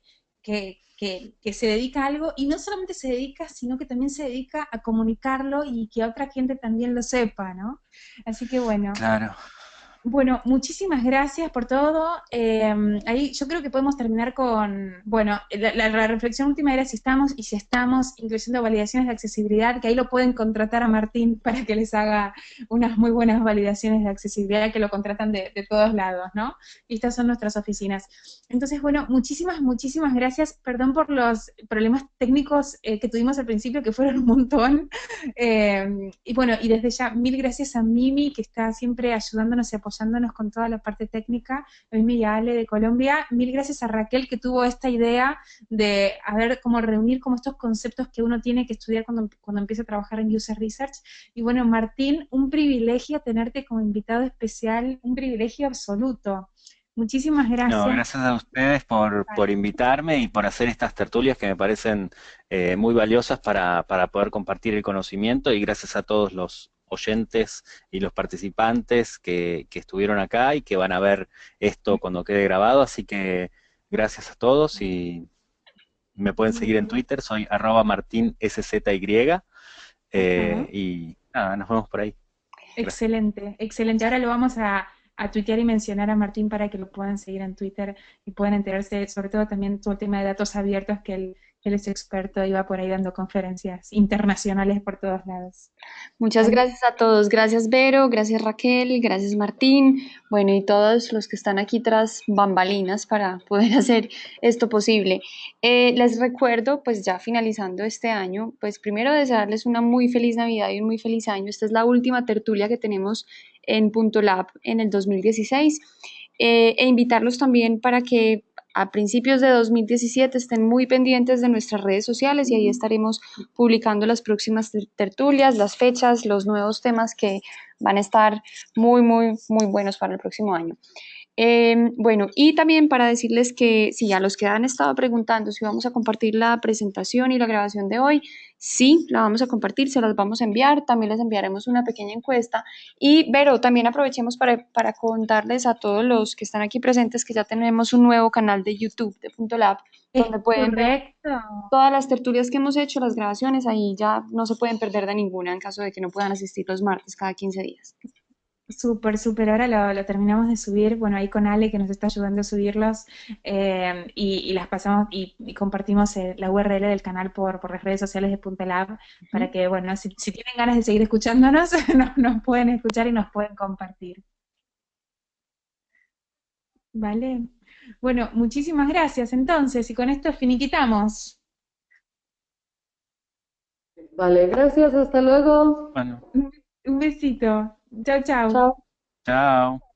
se dedica a algo y no solamente se dedica, sino que también se dedica a comunicarlo y que otra gente también lo sepa, ¿no? Así que bueno. Claro. Bueno, muchísimas gracias por todo. Ahí yo creo que podemos terminar con, bueno, la reflexión última era si estamos incluyendo validaciones de accesibilidad, que ahí lo pueden contratar a Martín para que les haga unas muy buenas validaciones de accesibilidad, que lo contratan de todos lados, ¿no? Y estas son nuestras oficinas. Entonces, bueno, muchísimas gracias. Perdón por los problemas técnicos que tuvimos al principio, que fueron un montón. Y bueno, y desde ya, mil gracias a Mimi, que está siempre ayudándonos y apoyándonos apoyándonos con toda la parte técnica, Emi y Ale de Colombia. Mil gracias a Raquel que tuvo esta idea de a ver cómo reunir como estos conceptos que uno tiene que estudiar cuando empieza a trabajar en User Research. Y bueno, Martín, un privilegio tenerte como invitado especial, un privilegio absoluto. Muchísimas No, gracias. gracias a ustedes por invitarme y por hacer estas tertulias que me parecen muy valiosas para poder compartir el conocimiento y gracias a todos los oyentes y los participantes que estuvieron acá y que van a ver esto cuando quede grabado, así que gracias a todos y me pueden seguir en Twitter, soy @martinszy y nada, nos vemos por ahí. Gracias. Excelente, excelente. Ahora lo vamos a tuitear y mencionar a Martín para que lo puedan seguir en Twitter y puedan enterarse, sobre todo también todo el tema de datos abiertos, que él es experto y va por ahí dando conferencias internacionales por todos lados. Muchas ¿Vale? gracias a todos. Gracias Vero, gracias Raquel, gracias Martín. Bueno, y todos los que están aquí tras bambalinas para poder hacer esto posible. Les recuerdo, pues ya finalizando este año, pues primero desearles una muy feliz Navidad y un muy feliz año. Esta es la última tertulia que tenemos en Punto Lab en el 2016. E invitarlos también para que a principios de 2017 estén muy pendientes de nuestras redes sociales y ahí estaremos publicando las próximas tertulias, las fechas, los nuevos temas que van a estar muy, muy, muy buenos para el próximo año. Bueno, y también para decirles que si a los que han estado preguntando si vamos a compartir la presentación y la grabación de hoy, sí, la vamos a compartir, se las vamos a enviar, también les enviaremos una pequeña encuesta. Y, Vero, también aprovechemos para contarles a todos los que están aquí presentes que ya tenemos un nuevo canal de YouTube de Punto Lab, Es donde pueden ver correcto. todas las tertulias que hemos hecho, las grabaciones, ahí ya no se pueden perder de ninguna en caso de que no puedan asistir los martes cada 15 días. Súper, súper. Ahora lo terminamos de subir, bueno, ahí con Ale que nos está ayudando a subirlos y las pasamos y compartimos la URL del canal por las redes sociales de Punta Lab para que, bueno, si tienen ganas de seguir escuchándonos, nos pueden escuchar y nos pueden compartir. ¿Vale? Bueno, muchísimas gracias entonces y con esto finiquitamos. Vale, gracias, hasta luego. Bueno, Un besito. Chao, chao. Chao. chao.